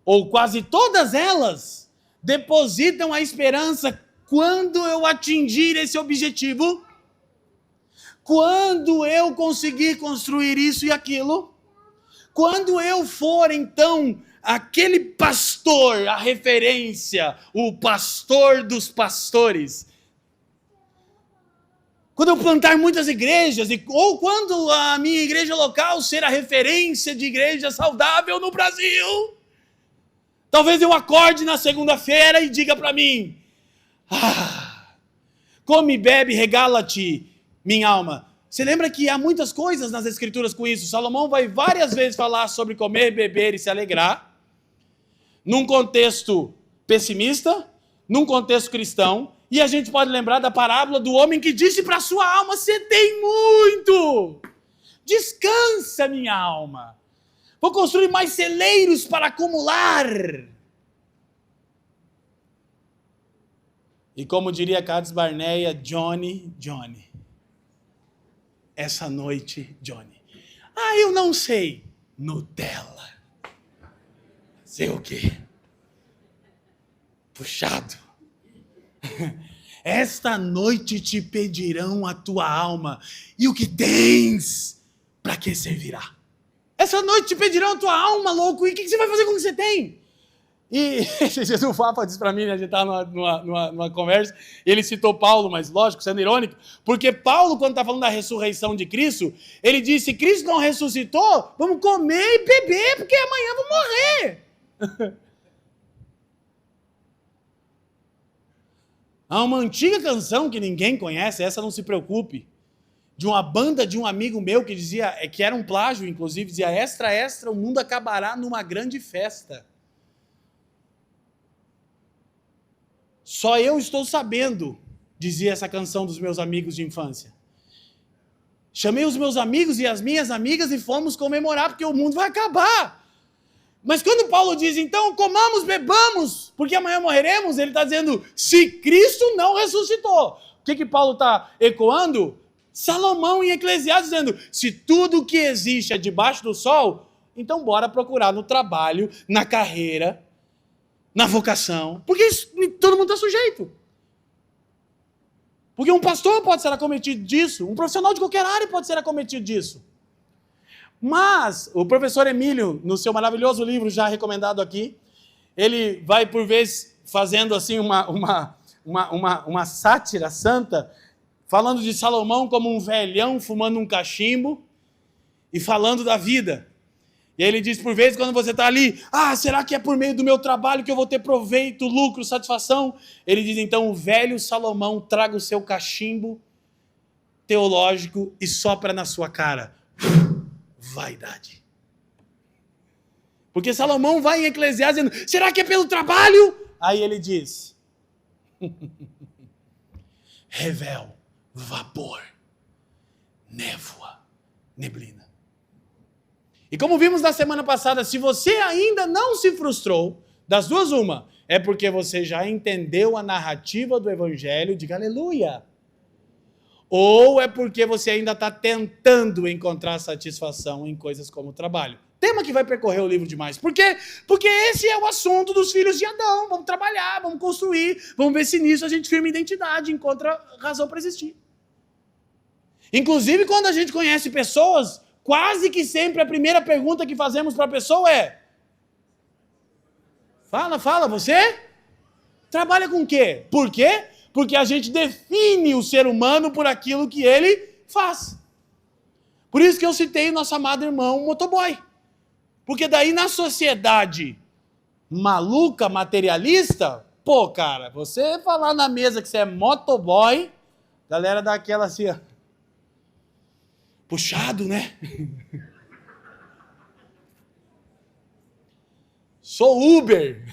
ou quase todas elas, depositam a esperança: quando eu atingir esse objetivo, quando eu conseguir construir isso e aquilo, quando eu for então aquele pastor, a referência, o pastor dos pastores, quando eu plantar muitas igrejas, ou quando a minha igreja local ser a referência de igreja saudável no Brasil, talvez eu acorde na segunda-feira e diga para mim: come, bebe, regala-te, minha alma. Você lembra que há muitas coisas nas escrituras com isso? Salomão vai várias vezes falar sobre comer, beber e se alegrar, num contexto pessimista, num contexto cristão. E a gente pode lembrar da parábola do homem que disse para a sua alma: você tem muito, descansa, minha alma, vou construir mais celeiros para acumular. E como diria Cades Barneia, Johnny, essa noite, Johnny, eu não sei, Nutella, sei o quê, puxado. Esta noite te pedirão a tua alma, e o que tens, para que servirá? Essa noite te pedirão a tua alma, louco, e o que você vai fazer com o que você tem? E Jesus, o Papa disse para mim, né, a gente estava numa conversa, ele citou Paulo, mas lógico, sendo irônico, porque Paulo, quando está falando da ressurreição de Cristo, ele disse: Cristo não ressuscitou, vamos comer e beber, porque amanhã vamos morrer. Há uma antiga canção que ninguém conhece, essa não se preocupe, de uma banda de um amigo meu que dizia, que era um plágio, inclusive, dizia: extra, extra, o mundo acabará numa grande festa. Só eu estou sabendo, dizia essa canção dos meus amigos de infância. Chamei os meus amigos e as minhas amigas e fomos comemorar, porque o mundo vai acabar. Mas quando Paulo diz, então, comamos, bebamos, porque amanhã morreremos, ele está dizendo: se Cristo não ressuscitou. O que Paulo está ecoando? Salomão em Eclesiastes dizendo: se tudo que existe é debaixo do sol, então bora procurar no trabalho, na carreira, na vocação, porque todo mundo está sujeito. Porque um pastor pode ser acometido disso, um profissional de qualquer área pode ser acometido disso. Mas o professor Emílio, no seu maravilhoso livro já recomendado aqui, ele vai por vezes fazendo assim uma sátira santa, falando de Salomão como um velhão fumando um cachimbo e falando da vida. E aí ele diz, por vezes, quando você está ali: será que é por meio do meu trabalho que eu vou ter proveito, lucro, satisfação? Ele diz, então, o velho Salomão traga o seu cachimbo teológico e sopra na sua cara: vaidade. Porque Salomão vai em Eclesiastes dizendo: será que é pelo trabalho? Aí ele diz: revel, vapor, névoa, neblina. E como vimos na semana passada, se você ainda não se frustrou, das duas uma, é porque você já entendeu a narrativa do Evangelho, diga aleluia. Ou é porque você ainda está tentando encontrar satisfação em coisas como o trabalho. Tema que vai percorrer o livro demais. Por quê? Porque esse é o assunto dos filhos de Adão. Vamos trabalhar, vamos construir, vamos ver se nisso a gente firma identidade, encontra razão para existir. Inclusive, quando a gente conhece pessoas, quase que sempre a primeira pergunta que fazemos para a pessoa é: fala, você trabalha com o quê? Por quê? Porque a gente define o ser humano por aquilo que ele faz. Por isso que eu citei o nosso amado irmão motoboy. Porque daí na sociedade maluca, materialista, cara, você falar na mesa que você é motoboy, a galera dá aquela assim, ó. Puxado, né? Sou Uber.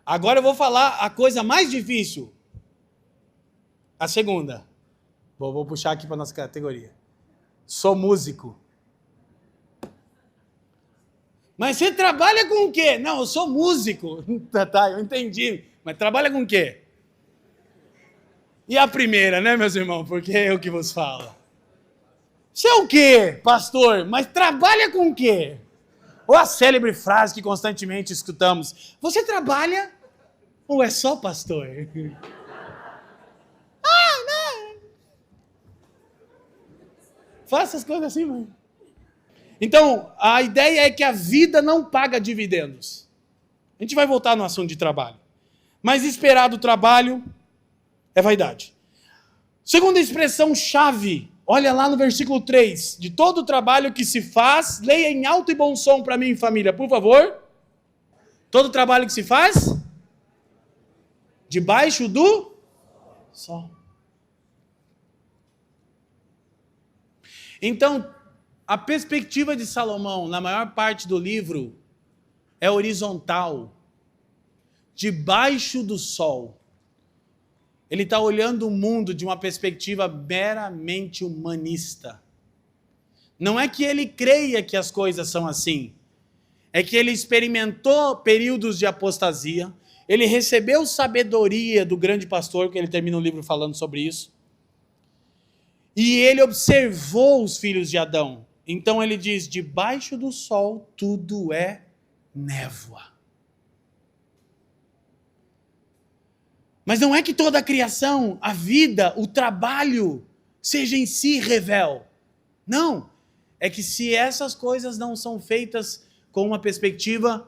Agora eu vou falar a coisa mais difícil. A segunda. Vou puxar aqui para nossa categoria. Sou músico. Mas você trabalha com o quê? Não, eu sou músico. Tá, eu entendi. Mas trabalha com o quê? E a primeira, né, meus irmãos? Porque é eu que vos falo. Você é o quê, pastor? Mas trabalha com o quê? Ou a célebre frase que constantemente escutamos. Você trabalha ou é só pastor? Não. Faça as coisas assim, mãe. Então, a ideia é que a vida não paga dividendos. A gente vai voltar no assunto de trabalho. Mas esperar do trabalho é vaidade. Segunda expressão-chave, olha lá no versículo 3. De todo o trabalho que se faz, leia em alto e bom som para mim, família, por favor. Todo o trabalho que se faz, debaixo do sol. Então, a perspectiva de Salomão, na maior parte do livro, é horizontal. Debaixo do sol. Ele está olhando o mundo de uma perspectiva meramente humanista. Não é que ele creia que as coisas são assim. É que ele experimentou períodos de apostasia. Ele recebeu sabedoria do grande pastor, que ele termina o livro falando sobre isso. E ele observou os filhos de Adão. Então ele diz, debaixo do sol tudo é névoa. Mas não é que toda a criação, a vida, o trabalho, seja em si revel. Não. É que se essas coisas não são feitas com uma perspectiva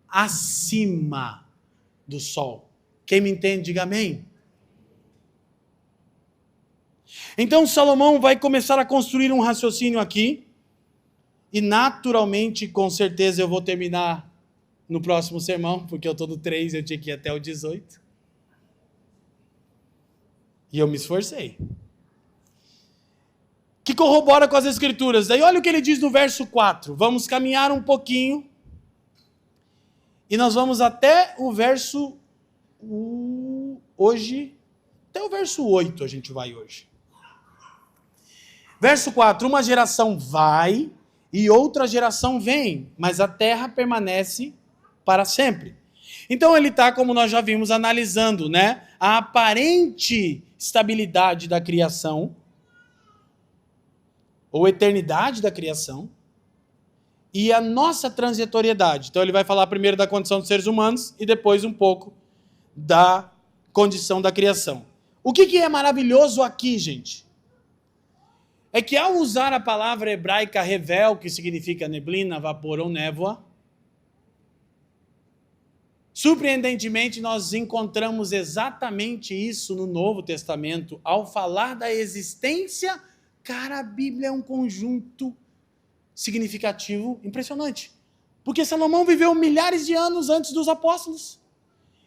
acima do sol. Quem me entende, diga amém. Então Salomão vai começar a construir um raciocínio aqui. E naturalmente, com certeza, eu vou terminar no próximo sermão, porque eu estou no 3, eu tinha que ir até o 18. E eu me esforcei. Que corrobora com as escrituras. Daí olha o que ele diz no verso 4. Vamos caminhar um pouquinho. E nós vamos até o verso... Hoje... Até o verso 8 a gente vai hoje. Verso 4. Uma geração vai e outra geração vem, mas a terra permanece para sempre. Então ele está, como nós já vimos, analisando, né, a aparente estabilidade da criação, ou eternidade da criação, e a nossa transitoriedade. Então ele vai falar primeiro da condição dos seres humanos e depois um pouco da condição da criação. O que é maravilhoso aqui, gente? É que ao usar a palavra hebraica revel, que significa neblina, vapor ou névoa, surpreendentemente nós encontramos exatamente isso no Novo Testamento. Ao falar da existência, cara, a Bíblia é um conjunto significativo impressionante. Porque Salomão viveu milhares de anos antes dos apóstolos.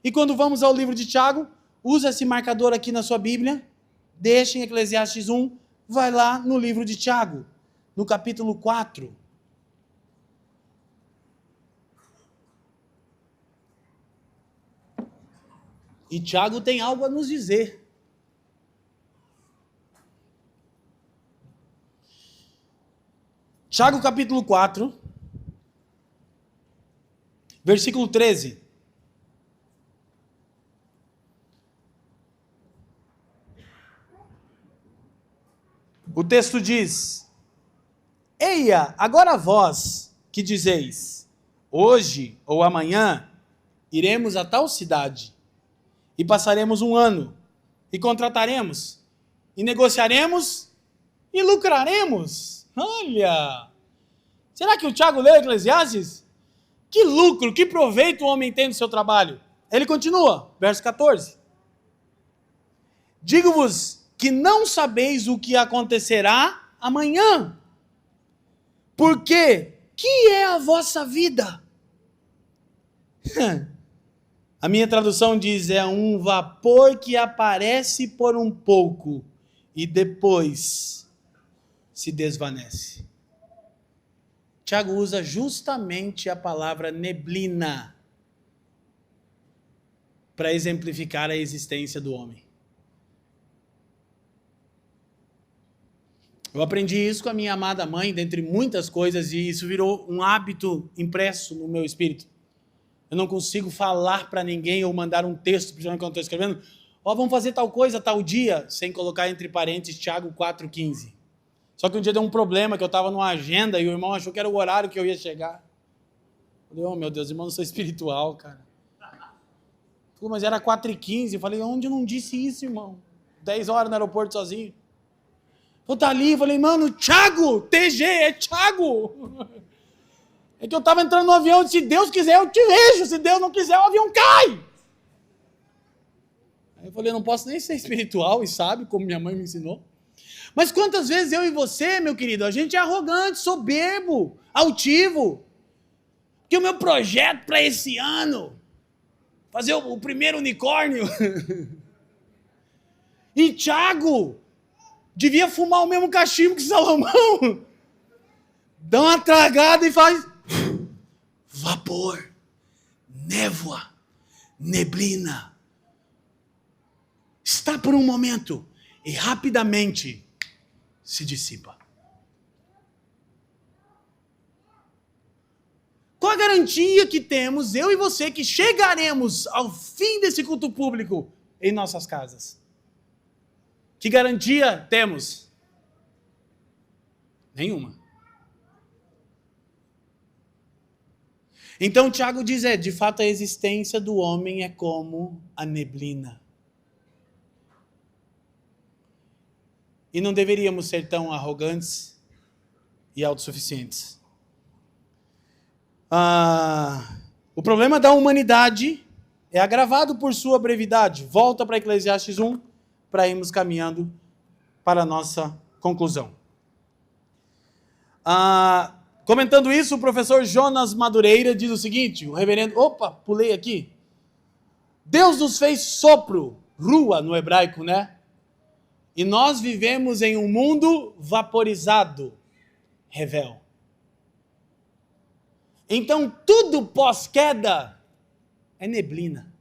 E quando vamos ao livro de Tiago, usa esse marcador aqui na sua Bíblia, deixa em Eclesiastes 1, vai lá no livro de Tiago, no capítulo 4. E Tiago tem algo a nos dizer. Tiago capítulo 4, versículo 13. O texto diz: Eia, agora vós que dizeis, hoje ou amanhã iremos a tal cidade e passaremos um ano e contrataremos e negociaremos e lucraremos. Olha! Será que o Tiago leu Eclesiastes? Que lucro, que proveito o homem tem do seu trabalho. Ele continua, verso 14. Digo-vos que não sabeis o que acontecerá amanhã. Porque que é a vossa vida? A minha tradução diz, é um vapor que aparece por um pouco e depois se desvanece. Tiago usa justamente a palavra neblina para exemplificar a existência do homem. Eu aprendi isso com a minha amada mãe, dentre muitas coisas, e isso virou um hábito impresso no meu espírito. Eu não consigo falar para ninguém ou mandar um texto, principalmente quando eu estou escrevendo, vamos fazer tal coisa, tal dia, sem colocar entre parênteses Tiago 4,15. Só que um dia deu um problema, que eu estava numa agenda e o irmão achou que era o horário que eu ia chegar. Eu falei, meu Deus, irmão, não sou espiritual, cara. Falei, mas era 4h15. Eu falei, onde eu não disse isso, irmão? 10 horas no aeroporto sozinho. Eu tá ali, falei, mano, Thiago, TG, é Thiago. É que eu tava entrando no avião, se Deus quiser eu te vejo, se Deus não quiser o avião cai. Aí eu falei, não posso nem ser espiritual e sabe, como minha mãe me ensinou. Mas quantas vezes eu e você, meu querido, a gente é arrogante, soberbo, altivo. Porque o meu projeto para esse ano, fazer o primeiro unicórnio. E Thiago devia fumar o mesmo cachimbo que Salomão. Dá uma tragada e faz vapor, névoa, neblina. Está por um momento e rapidamente se dissipa. Qual a garantia que temos, eu e você, que chegaremos ao fim desse culto público em nossas casas? Que garantia temos? Nenhuma. Então Tiago diz, de fato a existência do homem é como a neblina. E não deveríamos ser tão arrogantes e autossuficientes. O problema da humanidade é agravado por sua brevidade. Volta para Eclesiastes 1, para irmos caminhando para a nossa conclusão. Comentando isso, o professor Jonas Madureira diz o seguinte, o reverendo... Opa, pulei aqui. Deus nos fez sopro, rua no hebraico, né? E nós vivemos em um mundo vaporizado, revel. Então, tudo pós-queda é neblina.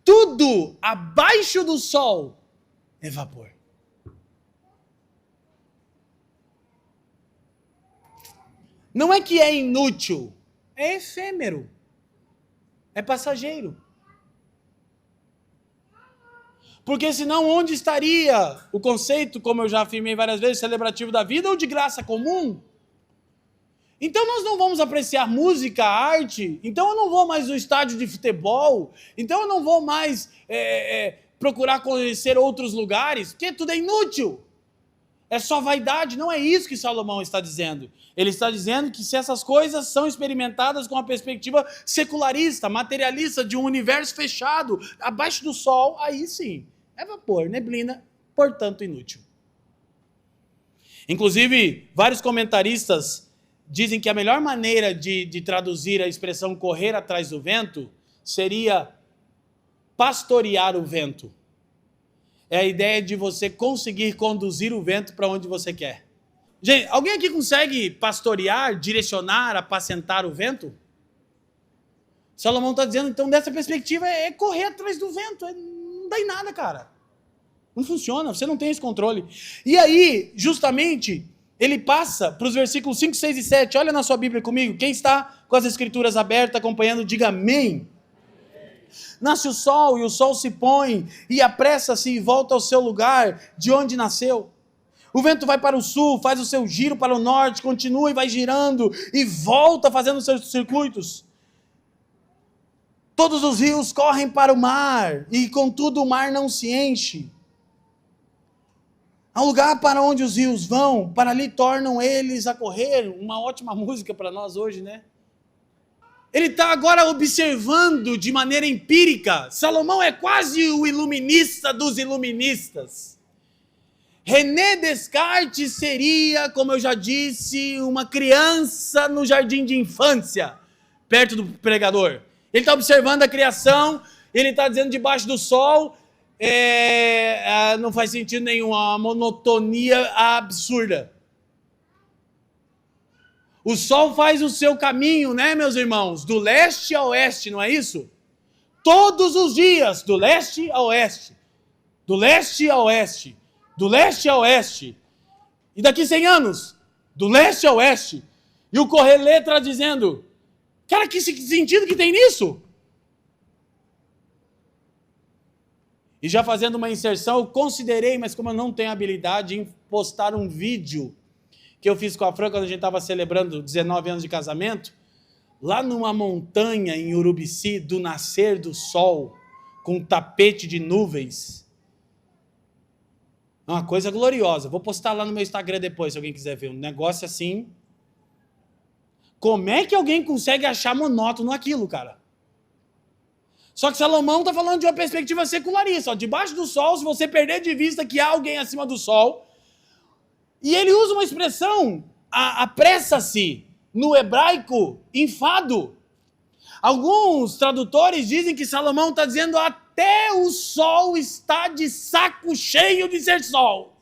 Tudo abaixo do sol é vapor. Não é que é inútil, é efêmero, é passageiro. Porque senão onde estaria o conceito, como eu já afirmei várias vezes, celebrativo da vida ou de graça comum? Então nós não vamos apreciar música, arte, então eu não vou mais no estádio de futebol, então eu não vou mais procurar conhecer outros lugares, porque tudo é inútil. É só vaidade, não é isso que Salomão está dizendo. Ele está dizendo que se essas coisas são experimentadas com uma perspectiva secularista, materialista, de um universo fechado, abaixo do sol, aí sim, é vapor, neblina, portanto inútil. Inclusive, vários comentaristas dizem que a melhor maneira de traduzir a expressão correr atrás do vento seria pastorear o vento. É a ideia de você conseguir conduzir o vento para onde você quer. Gente, alguém aqui consegue pastorear, direcionar, apacentar o vento? Salomão está dizendo, então, dessa perspectiva, é correr atrás do vento. Não dá em nada, cara. Não funciona, você não tem esse controle. E aí, justamente, ele passa para os versículos 5, 6 e 7. Olha na sua Bíblia comigo. Quem está com as escrituras abertas, acompanhando, diga amém. Nasce o sol e o sol se põe e apressa-se e volta ao seu lugar de onde nasceu. O vento vai para o sul, faz o seu giro para o norte, continua e vai girando e volta fazendo os seus circuitos. Todos os rios correm para o mar e contudo o mar não se enche. Ao lugar para onde os rios vão, para ali tornam eles a correr. Uma ótima música para nós hoje, né? Ele está agora observando de maneira empírica. Salomão é quase o iluminista dos iluministas. René Descartes seria, como eu já disse, uma criança no jardim de infância, perto do pregador. Ele está observando a criação, ele está dizendo debaixo do sol, não faz sentido nenhum, uma monotonia absurda. O sol faz o seu caminho, né, meus irmãos? Do leste a oeste, não é isso? Todos os dias, do leste a oeste. Do leste a oeste. Do leste a oeste. E daqui 100 anos, do leste a oeste. E o correr letra dizendo, cara, que sentido que tem nisso? E já fazendo uma inserção, eu considerei, mas como eu não tenho habilidade, em postar um vídeo que eu fiz com a Fran quando a gente estava celebrando 19 anos de casamento, lá numa montanha em Urubici, do nascer do sol, com um tapete de nuvens. É uma coisa gloriosa. Vou postar lá no meu Instagram depois, se alguém quiser ver. Um negócio assim. Como é que alguém consegue achar monótono aquilo, cara? Só que Salomão está falando de uma perspectiva secularista. Ó, debaixo do sol, se você perder de vista que há alguém acima do sol, e ele usa uma expressão, apressa-se, no hebraico, enfado. Alguns tradutores dizem que Salomão está dizendo até o sol está de saco cheio de ser sol.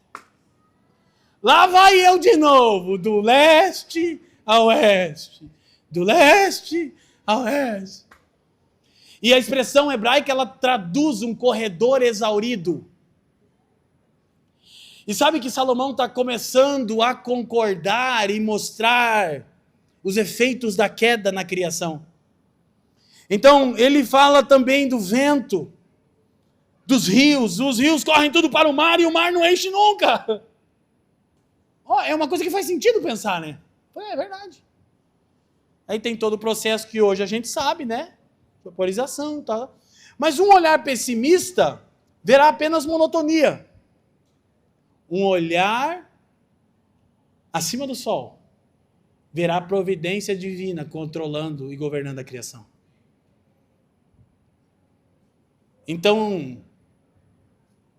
Lá vai eu de novo, do leste a oeste, do leste a oeste. E a expressão hebraica, ela traduz um corredor exaurido. E sabe que Salomão está começando a concordar e mostrar os efeitos da queda na criação. Então, ele fala também do vento, dos rios. Os rios correm tudo para o mar e o mar não enche nunca. Oh, é uma coisa que faz sentido pensar, né? É verdade. Aí tem todo o processo que hoje a gente sabe, né? Vaporização, tá? Mas um olhar pessimista verá apenas monotonia. Um olhar acima do sol verá a providência divina controlando e governando a criação. Então,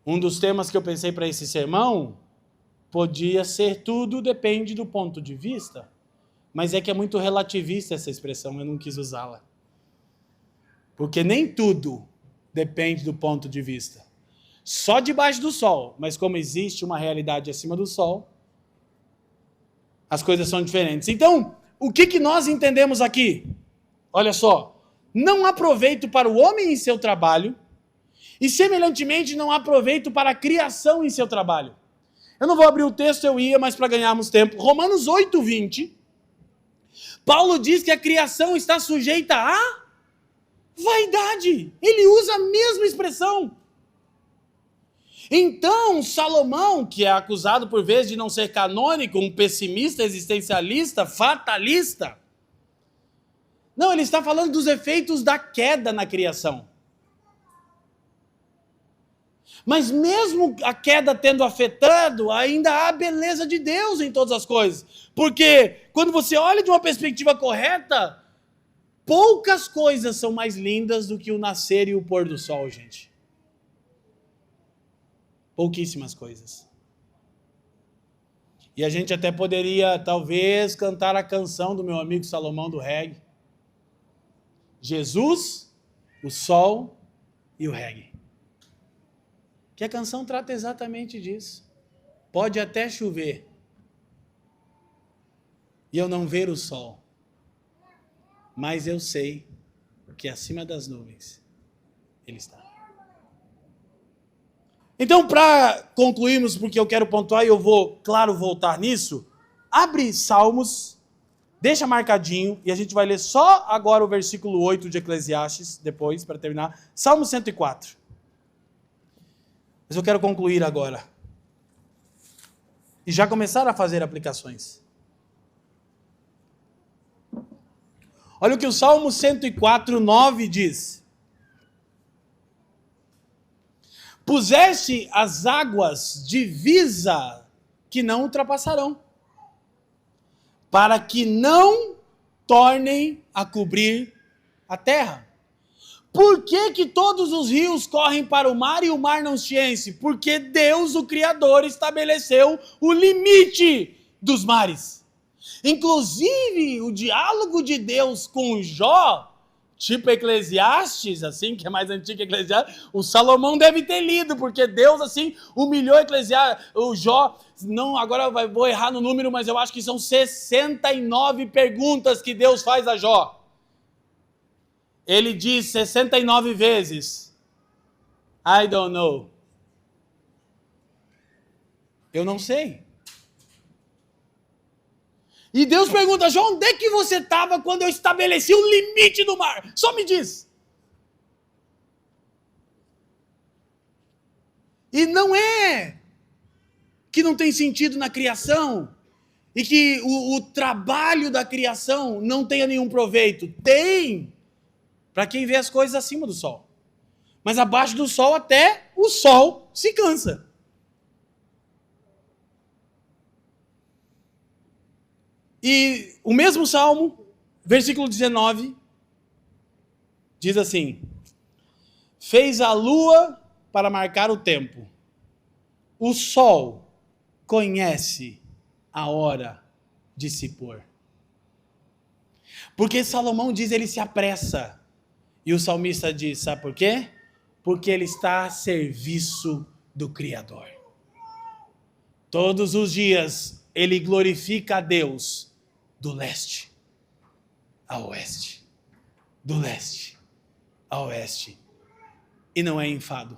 um dos temas que eu pensei para esse sermão podia ser tudo depende do ponto de vista, mas é que é muito relativista essa expressão, eu não quis usá-la. Porque nem tudo depende do ponto de vista. Só debaixo do sol, mas como existe uma realidade acima do sol, as coisas são diferentes. Então, o que nós entendemos aqui? Olha só, não há proveito para o homem em seu trabalho, e semelhantemente não há proveito para a criação em seu trabalho. Eu não vou abrir o texto, eu ia, mas para ganharmos tempo. Romanos 8:20, Paulo diz que a criação está sujeita a vaidade. Ele usa a mesma expressão. Então, Salomão, que é acusado por vezes de não ser canônico, um pessimista, existencialista, fatalista, não, ele está falando dos efeitos da queda na criação. Mas mesmo a queda tendo afetado, ainda há a beleza de Deus em todas as coisas. Porque quando você olha de uma perspectiva correta, poucas coisas são mais lindas do que o nascer e o pôr do sol, gente. Pouquíssimas coisas. E a gente até poderia, talvez, cantar a canção do meu amigo Salomão do reggae. Jesus, o sol e o reggae. Que a canção trata exatamente disso. Pode até chover e eu não ver o sol, mas eu sei que acima das nuvens ele está. Então, para concluirmos, porque eu quero pontuar e eu vou, claro, voltar nisso, abre Salmos, deixa marcadinho, e a gente vai ler só agora o versículo 8 de Eclesiastes, depois, para terminar. Salmo 104. Mas eu quero concluir agora. E já começar a fazer aplicações. Olha o que o Salmo 104:9 diz. Puseste as águas divisa que não ultrapassarão, para que não tornem a cobrir a terra. Por que todos os rios correm para o mar e o mar não se enche? Porque Deus, o Criador, estabeleceu o limite dos mares. Inclusive, o diálogo de Deus com Jó tipo Eclesiastes, assim, que é mais antigo que Eclesiastes, o Salomão deve ter lido, porque Deus, assim, humilhou Eclesiastes, o Jó, não, agora vou errar no número, mas eu acho que são 69 perguntas que Deus faz a Jó. Ele diz 69 vezes, I don't know. Eu não sei. E Deus pergunta, Jó, onde é que você estava quando eu estabeleci o limite do mar? Só me diz. E não é que não tem sentido na criação e que o trabalho da criação não tenha nenhum proveito. Tem, para quem vê as coisas acima do sol. Mas abaixo do sol até o sol se cansa. E o mesmo Salmo, versículo 19, diz assim: fez a lua para marcar o tempo, o sol conhece a hora de se pôr. Porque Salomão diz, ele se apressa. E o salmista diz, sabe por quê? Porque ele está a serviço do Criador. Todos os dias ele glorifica a Deus do leste a oeste. Do leste a oeste. E não é enfado.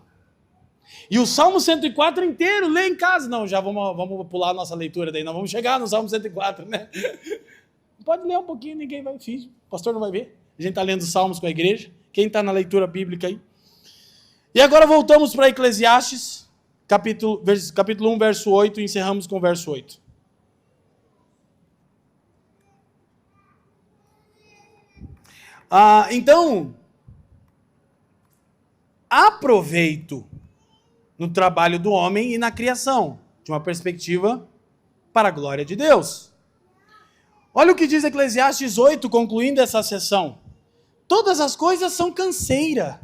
E o Salmo 104 inteiro, lê em casa. Não, já vamos pular a nossa leitura daí. Não vamos chegar no Salmo 104, né? Pode ler um pouquinho, ninguém vai ver. O pastor não vai ver. A gente está lendo os Salmos com a igreja. Quem está na leitura bíblica aí? E agora voltamos para Eclesiastes, capítulo 1, verso 8, e encerramos com o verso 8. Então, há proveito no trabalho do homem e na criação, de uma perspectiva para a glória de Deus. Olha o que diz Eclesiastes 8, concluindo essa sessão. Todas as coisas são canseira,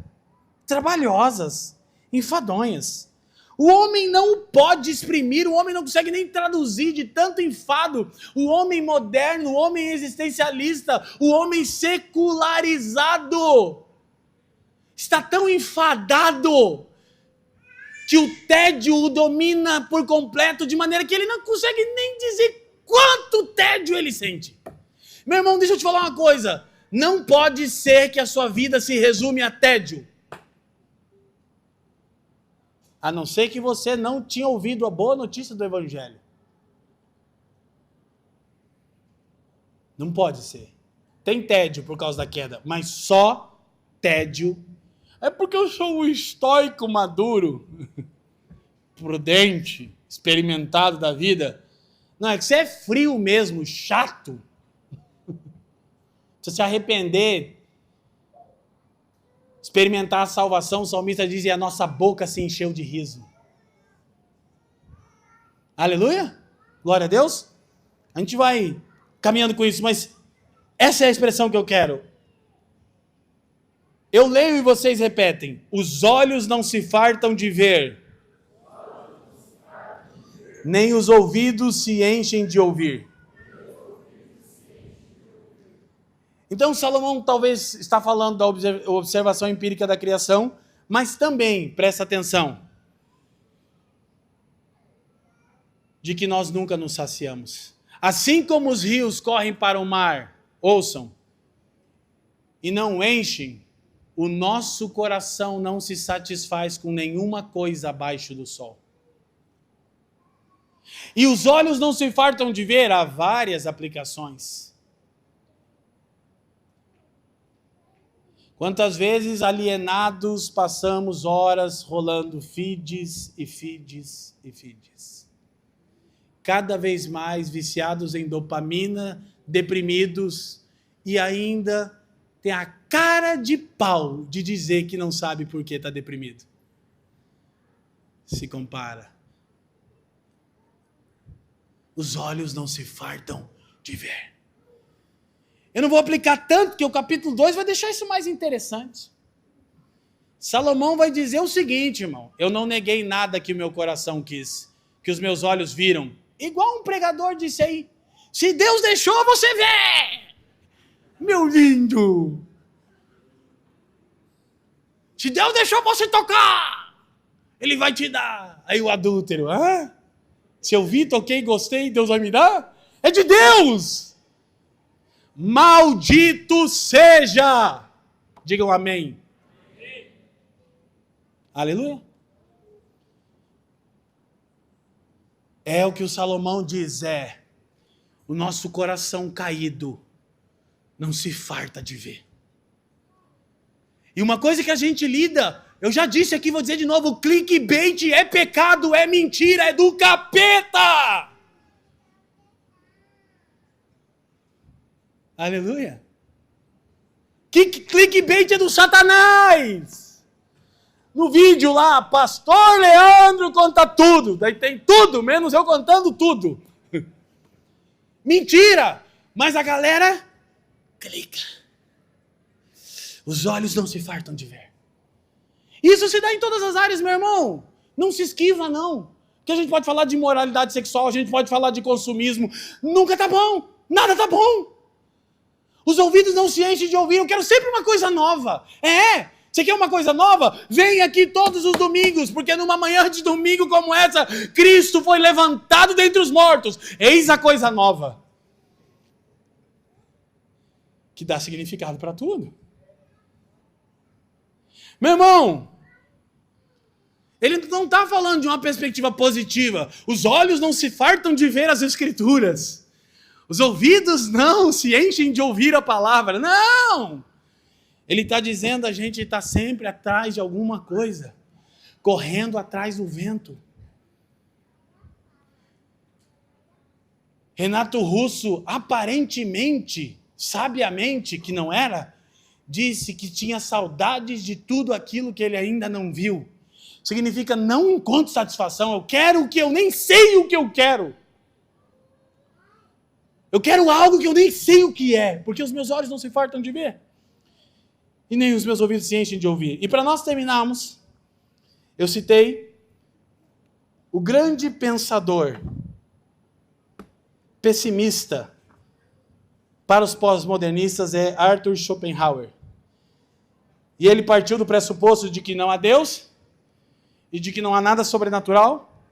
trabalhosas, enfadonhas. O homem não pode exprimir, o homem não consegue nem traduzir de tanto enfado. O homem moderno, o homem existencialista, o homem secularizado está tão enfadado que o tédio o domina por completo, de maneira que ele não consegue nem dizer quanto tédio ele sente. Meu irmão, deixa eu te falar uma coisa. Não pode ser que a sua vida se resume a tédio. A não ser que você não tinha ouvido a boa notícia do Evangelho. Não pode ser. Tem tédio por causa da queda, mas só tédio. É porque eu sou um estoico maduro, prudente, experimentado da vida. Não, é que você é frio mesmo, chato. Se você se arrepender, experimentar a salvação, o salmista diz, e a nossa boca se encheu de riso. Aleluia? Glória a Deus. A gente vai caminhando com isso, mas essa é a expressão que eu quero. Eu leio e vocês repetem. Os olhos não se fartam de ver, nem os ouvidos se enchem de ouvir. Então Salomão talvez está falando da observação empírica da criação, mas também, presta atenção, de que nós nunca nos saciamos. Assim como os rios correm para o mar, ouçam, e não enchem, o nosso coração não se satisfaz com nenhuma coisa abaixo do sol. E os olhos não se fartam de ver, há várias aplicações. Quantas vezes alienados passamos horas rolando feeds e feeds e feeds. Cada vez mais viciados em dopamina, deprimidos e ainda tem a cara de pau de dizer que não sabe por que está deprimido. Se compara. Os olhos não se fartam de ver. Eu não vou aplicar tanto, que o capítulo 2 vai deixar isso mais interessante. Salomão vai dizer o seguinte, irmão. Eu não neguei nada que o meu coração quis, que os meus olhos viram. Igual um pregador disse aí. Se Deus deixou, você vê! Meu lindo! Se Deus deixou você tocar, Ele vai te dar. Aí o adúltero, se eu vi, toquei, gostei, Deus vai me dar? É de Deus! Maldito seja! Digam amém. Amém. Aleluia. É o que o Salomão diz, o nosso coração caído não se farta de ver. E uma coisa que a gente lida, eu já disse aqui, vou dizer de novo, clickbait é pecado, é mentira, é do capeta! Aleluia! Clickbait é do Satanás! No vídeo lá, Pastor Leandro conta tudo, daí tem tudo, menos eu contando tudo. Mentira! Mas a galera clica. Os olhos não se fartam de ver. Isso se dá em todas as áreas, meu irmão. Não se esquiva, não. Porque a gente pode falar de imoralidade sexual, a gente pode falar de consumismo. Nunca tá bom. Nada tá bom. Os ouvidos não se enchem de ouvir. Eu quero sempre uma coisa nova. Você quer uma coisa nova? Vem aqui todos os domingos, porque numa manhã de domingo como essa, Cristo foi levantado dentre os mortos. Eis a coisa nova. Que dá significado para tudo. Meu irmão, ele não está falando de uma perspectiva positiva. Os olhos não se fartam de ver as Escrituras. Os ouvidos não se enchem de ouvir a palavra. Não! Ele está dizendo a gente está sempre atrás de alguma coisa. Correndo atrás do vento. Renato Russo, aparentemente, sabiamente, que não era, disse que tinha saudades de tudo aquilo que ele ainda não viu. Significa não encontro satisfação. Eu quero o que eu nem sei o que eu quero. Eu quero algo que eu nem sei o que é, porque os meus olhos não se fartam de ver. E nem os meus ouvidos se enchem de ouvir. E para nós terminarmos, eu citei o grande pensador, pessimista, para os pós-modernistas é Arthur Schopenhauer. E ele partiu do pressuposto de que não há Deus, e de que não há nada sobrenatural,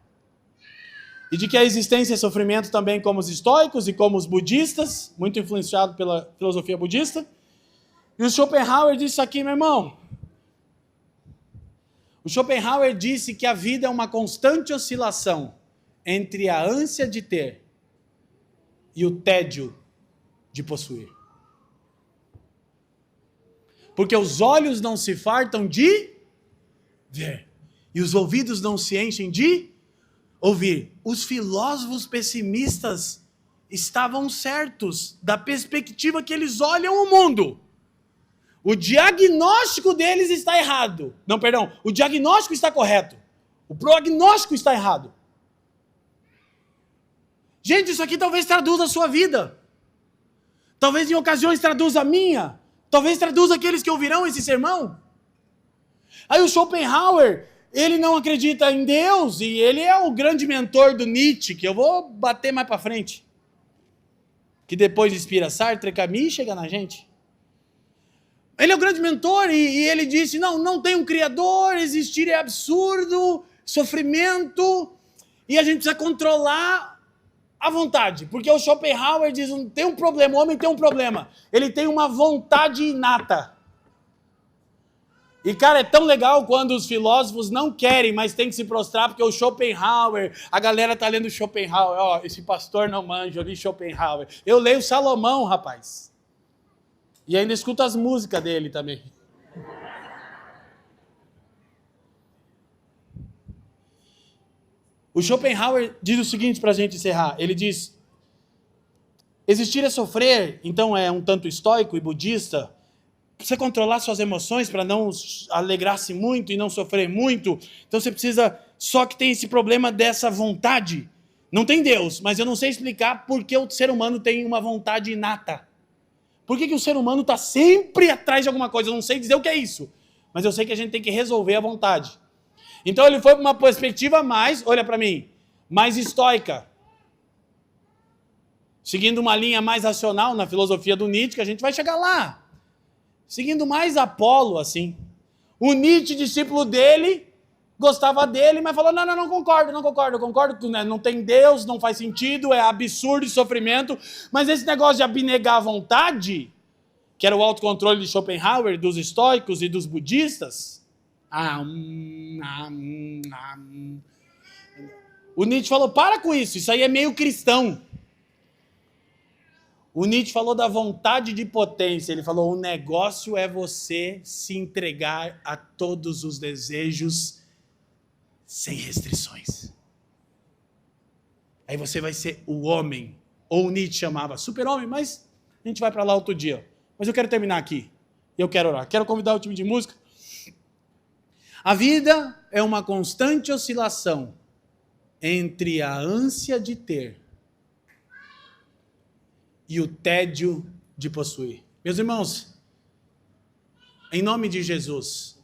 e de que a existência é sofrimento também como os estoicos e como os budistas, muito influenciado pela filosofia budista. E o Schopenhauer disse aqui, meu irmão, o Schopenhauer disse que a vida é uma constante oscilação entre a ânsia de ter e o tédio de possuir. Porque os olhos não se fartam de ver, e os ouvidos não se enchem de ouvir. Os filósofos pessimistas estavam certos da perspectiva que eles olham o mundo. O diagnóstico deles está errado. Não, perdão. O diagnóstico está correto. O prognóstico está errado. Gente, isso aqui talvez traduza a sua vida. Talvez em ocasiões traduza a minha. Talvez traduza aqueles que ouvirão esse sermão. Aí o Schopenhauer, ele não acredita em Deus, e ele é o grande mentor do Nietzsche, que eu vou bater mais para frente. Que depois inspira Sartre, Camus e chega na gente. Ele é o grande mentor e ele disse, não tem um criador, existir é absurdo, sofrimento, e a gente precisa controlar a vontade. Porque o Schopenhauer diz, tem um problema, o homem tem um problema. Ele tem uma vontade inata. E, cara, é tão legal quando os filósofos não querem, mas tem que se prostrar, porque o Schopenhauer, a galera tá lendo Schopenhauer, esse pastor não manja, eu li Schopenhauer. Eu leio Salomão, rapaz. E ainda escuto as músicas dele também. O Schopenhauer diz o seguinte para a gente encerrar. Ele diz, existir é sofrer, então é um tanto estoico e budista. Precisa controlar suas emoções para não alegrar-se muito e não sofrer muito. Então você precisa, só que tem esse problema dessa vontade. Não tem Deus, mas eu não sei explicar por que o ser humano tem uma vontade inata. Por que o ser humano está sempre atrás de alguma coisa? Eu não sei dizer o que é isso, mas eu sei que a gente tem que resolver a vontade. Então ele foi para uma perspectiva mais, olha para mim, mais estoica. Seguindo uma linha mais racional na filosofia do Nietzsche, que a gente vai chegar lá. Seguindo mais Apolo, assim. O Nietzsche, discípulo dele, gostava dele, mas falou, não concordo, eu concordo que não tem Deus, não faz sentido, é absurdo e sofrimento, mas esse negócio de abnegar a vontade, que era o autocontrole de Schopenhauer, dos estoicos e dos budistas, o Nietzsche falou, para com isso aí é meio cristão. O Nietzsche falou da vontade de potência, ele falou, o negócio é você se entregar a todos os desejos sem restrições. Aí você vai ser o homem, ou o Nietzsche chamava super-homem, mas a gente vai para lá outro dia. Mas eu quero terminar aqui, eu quero orar, quero convidar o time de música. A vida é uma constante oscilação entre a ânsia de ter e o tédio de possuir. Meus irmãos, em nome de Jesus,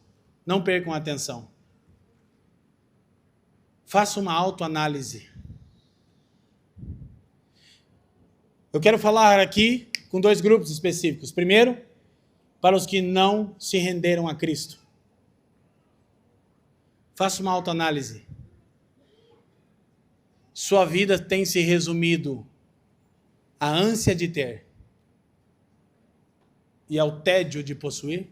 não percam a atenção. Faça uma autoanálise. Eu quero falar aqui com 2 grupos específicos. Primeiro, para os que não se renderam a Cristo. Faça uma autoanálise. Sua vida tem se resumido à ânsia de ter e ao tédio de possuir?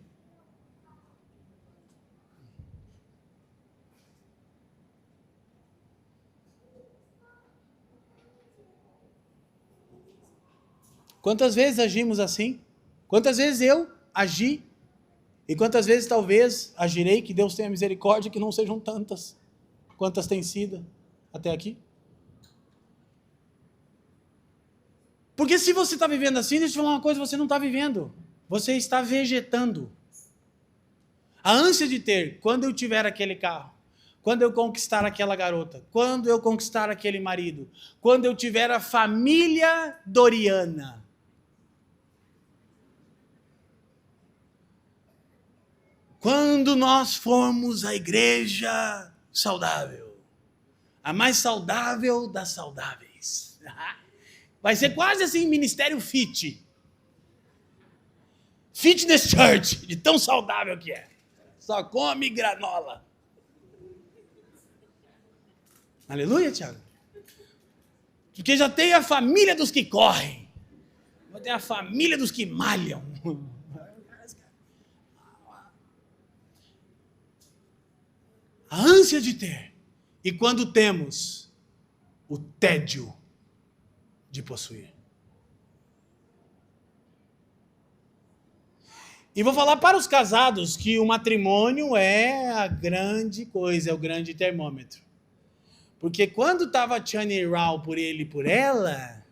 Quantas vezes agimos assim? Quantas vezes eu agi? E quantas vezes talvez agirei, que Deus tenha misericórdia, que não sejam tantas quantas têm sido até aqui? Porque se você está vivendo assim, deixa eu te falar uma coisa, você não está vivendo. Você está vegetando. A ânsia de ter, quando eu tiver aquele carro, quando eu conquistar aquela garota, quando eu conquistar aquele marido, quando eu tiver a família Doriana. Quando nós formos a igreja saudável, a mais saudável das saudáveis. Vai ser quase assim, ministério fit. Fitness church, de tão saudável que é. Só come granola. Aleluia, Tiago. Porque já tem a família dos que correm. Já tem a família dos que malham. A ânsia de ter. E quando temos, o tédio de possuir. E vou falar para os casados que o matrimônio é a grande coisa, é o grande termômetro. Porque quando estava Chani Rao por ele e por ela,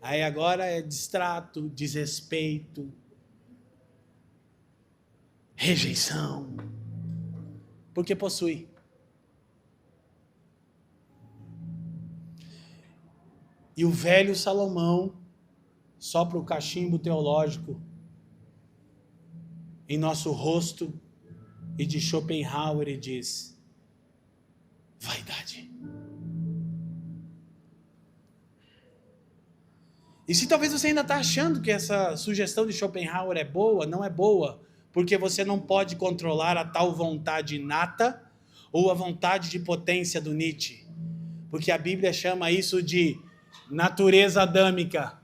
aí agora é distrato, desrespeito, rejeição, porque possui. E o velho Salomão sopra o cachimbo teológico em nosso rosto e de Schopenhauer e diz: vaidade. E se talvez você ainda está achando que essa sugestão de Schopenhauer é boa, não é boa, porque você não pode controlar a tal vontade inata ou a vontade de potência do Nietzsche. Porque a Bíblia chama isso de natureza adâmica.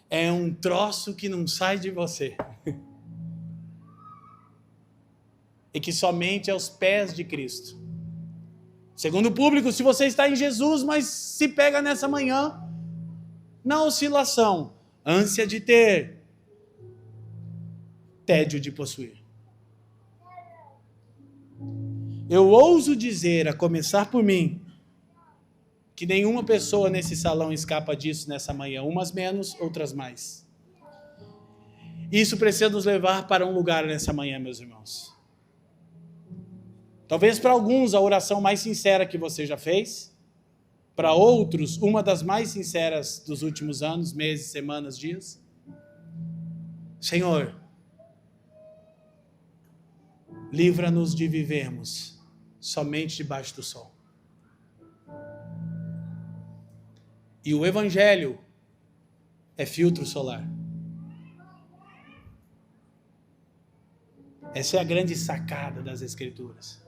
É um troço que não sai de você. E que somente aos pés de Cristo. Segundo o público, se você está em Jesus, mas se pega nessa manhã, na oscilação, ânsia de ter, tédio de possuir. Eu ouso dizer, a começar por mim, que nenhuma pessoa nesse salão escapa disso nessa manhã, umas menos, outras mais. Isso precisa nos levar para um lugar nessa manhã, meus irmãos. Talvez para alguns a oração mais sincera que você já fez, para outros uma das mais sinceras dos últimos anos, meses, semanas, dias. Senhor, livra-nos de vivermos somente debaixo do sol. E o Evangelho é filtro solar. Essa é a grande sacada das Escrituras.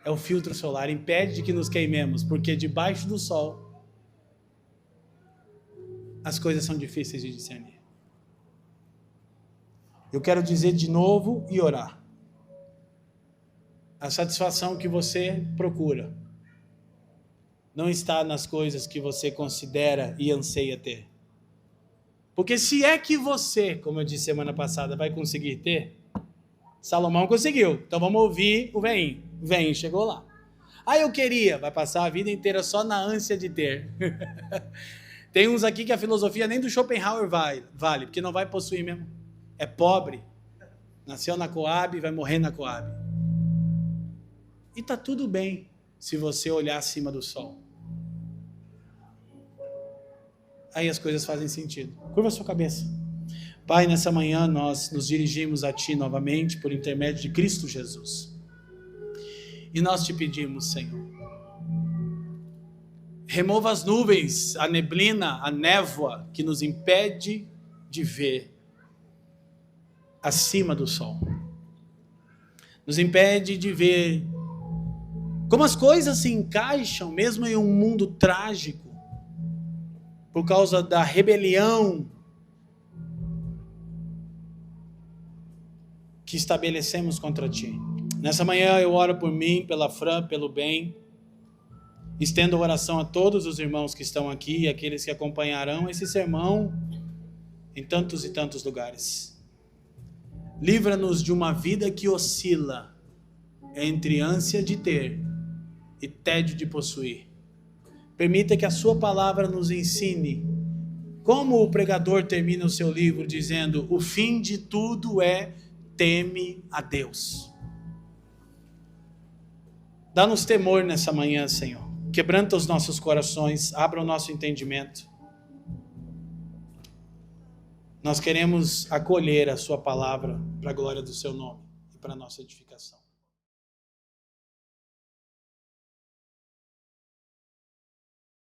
É o filtro solar, impede de que nos queimemos, porque debaixo do sol as coisas são difíceis de discernir. Eu quero dizer de novo e orar. A satisfação que você procura não está nas coisas que você considera e anseia ter. Porque se é que você, como eu disse semana passada, vai conseguir ter, Salomão conseguiu. Então vamos ouvir o velhinho. O velhinho chegou lá. Eu queria. Vai passar a vida inteira só na ânsia de ter. Tem uns aqui que a filosofia nem do Schopenhauer vale, porque não vai possuir mesmo. É pobre. Nasceu na Coab, vai morrer na Coab. E tá tudo bem se você olhar acima do sol. Aí as coisas fazem sentido. Curva a sua cabeça. Pai, nessa manhã nós nos dirigimos a Ti novamente por intermédio de Cristo Jesus. E nós te pedimos, Senhor, remova as nuvens, a neblina, a névoa que nos impede de ver acima do sol. Nos impede de ver como as coisas se encaixam mesmo em um mundo trágico por causa da rebelião que estabelecemos contra Ti. Nessa manhã eu oro por mim, pela Fran, pelo bem. Estendo a oração a todos os irmãos que estão aqui e aqueles que acompanharão esse sermão em tantos e tantos lugares. Livra-nos de uma vida que oscila entre ânsia de ter e tédio de possuir. Permita que a sua palavra nos ensine como o pregador termina o seu livro dizendo: o fim de tudo é teme a Deus. Dá-nos temor nessa manhã, Senhor. Quebranta os nossos corações, abra o nosso entendimento. Nós queremos acolher a sua palavra para a glória do seu nome e para a nossa edificação.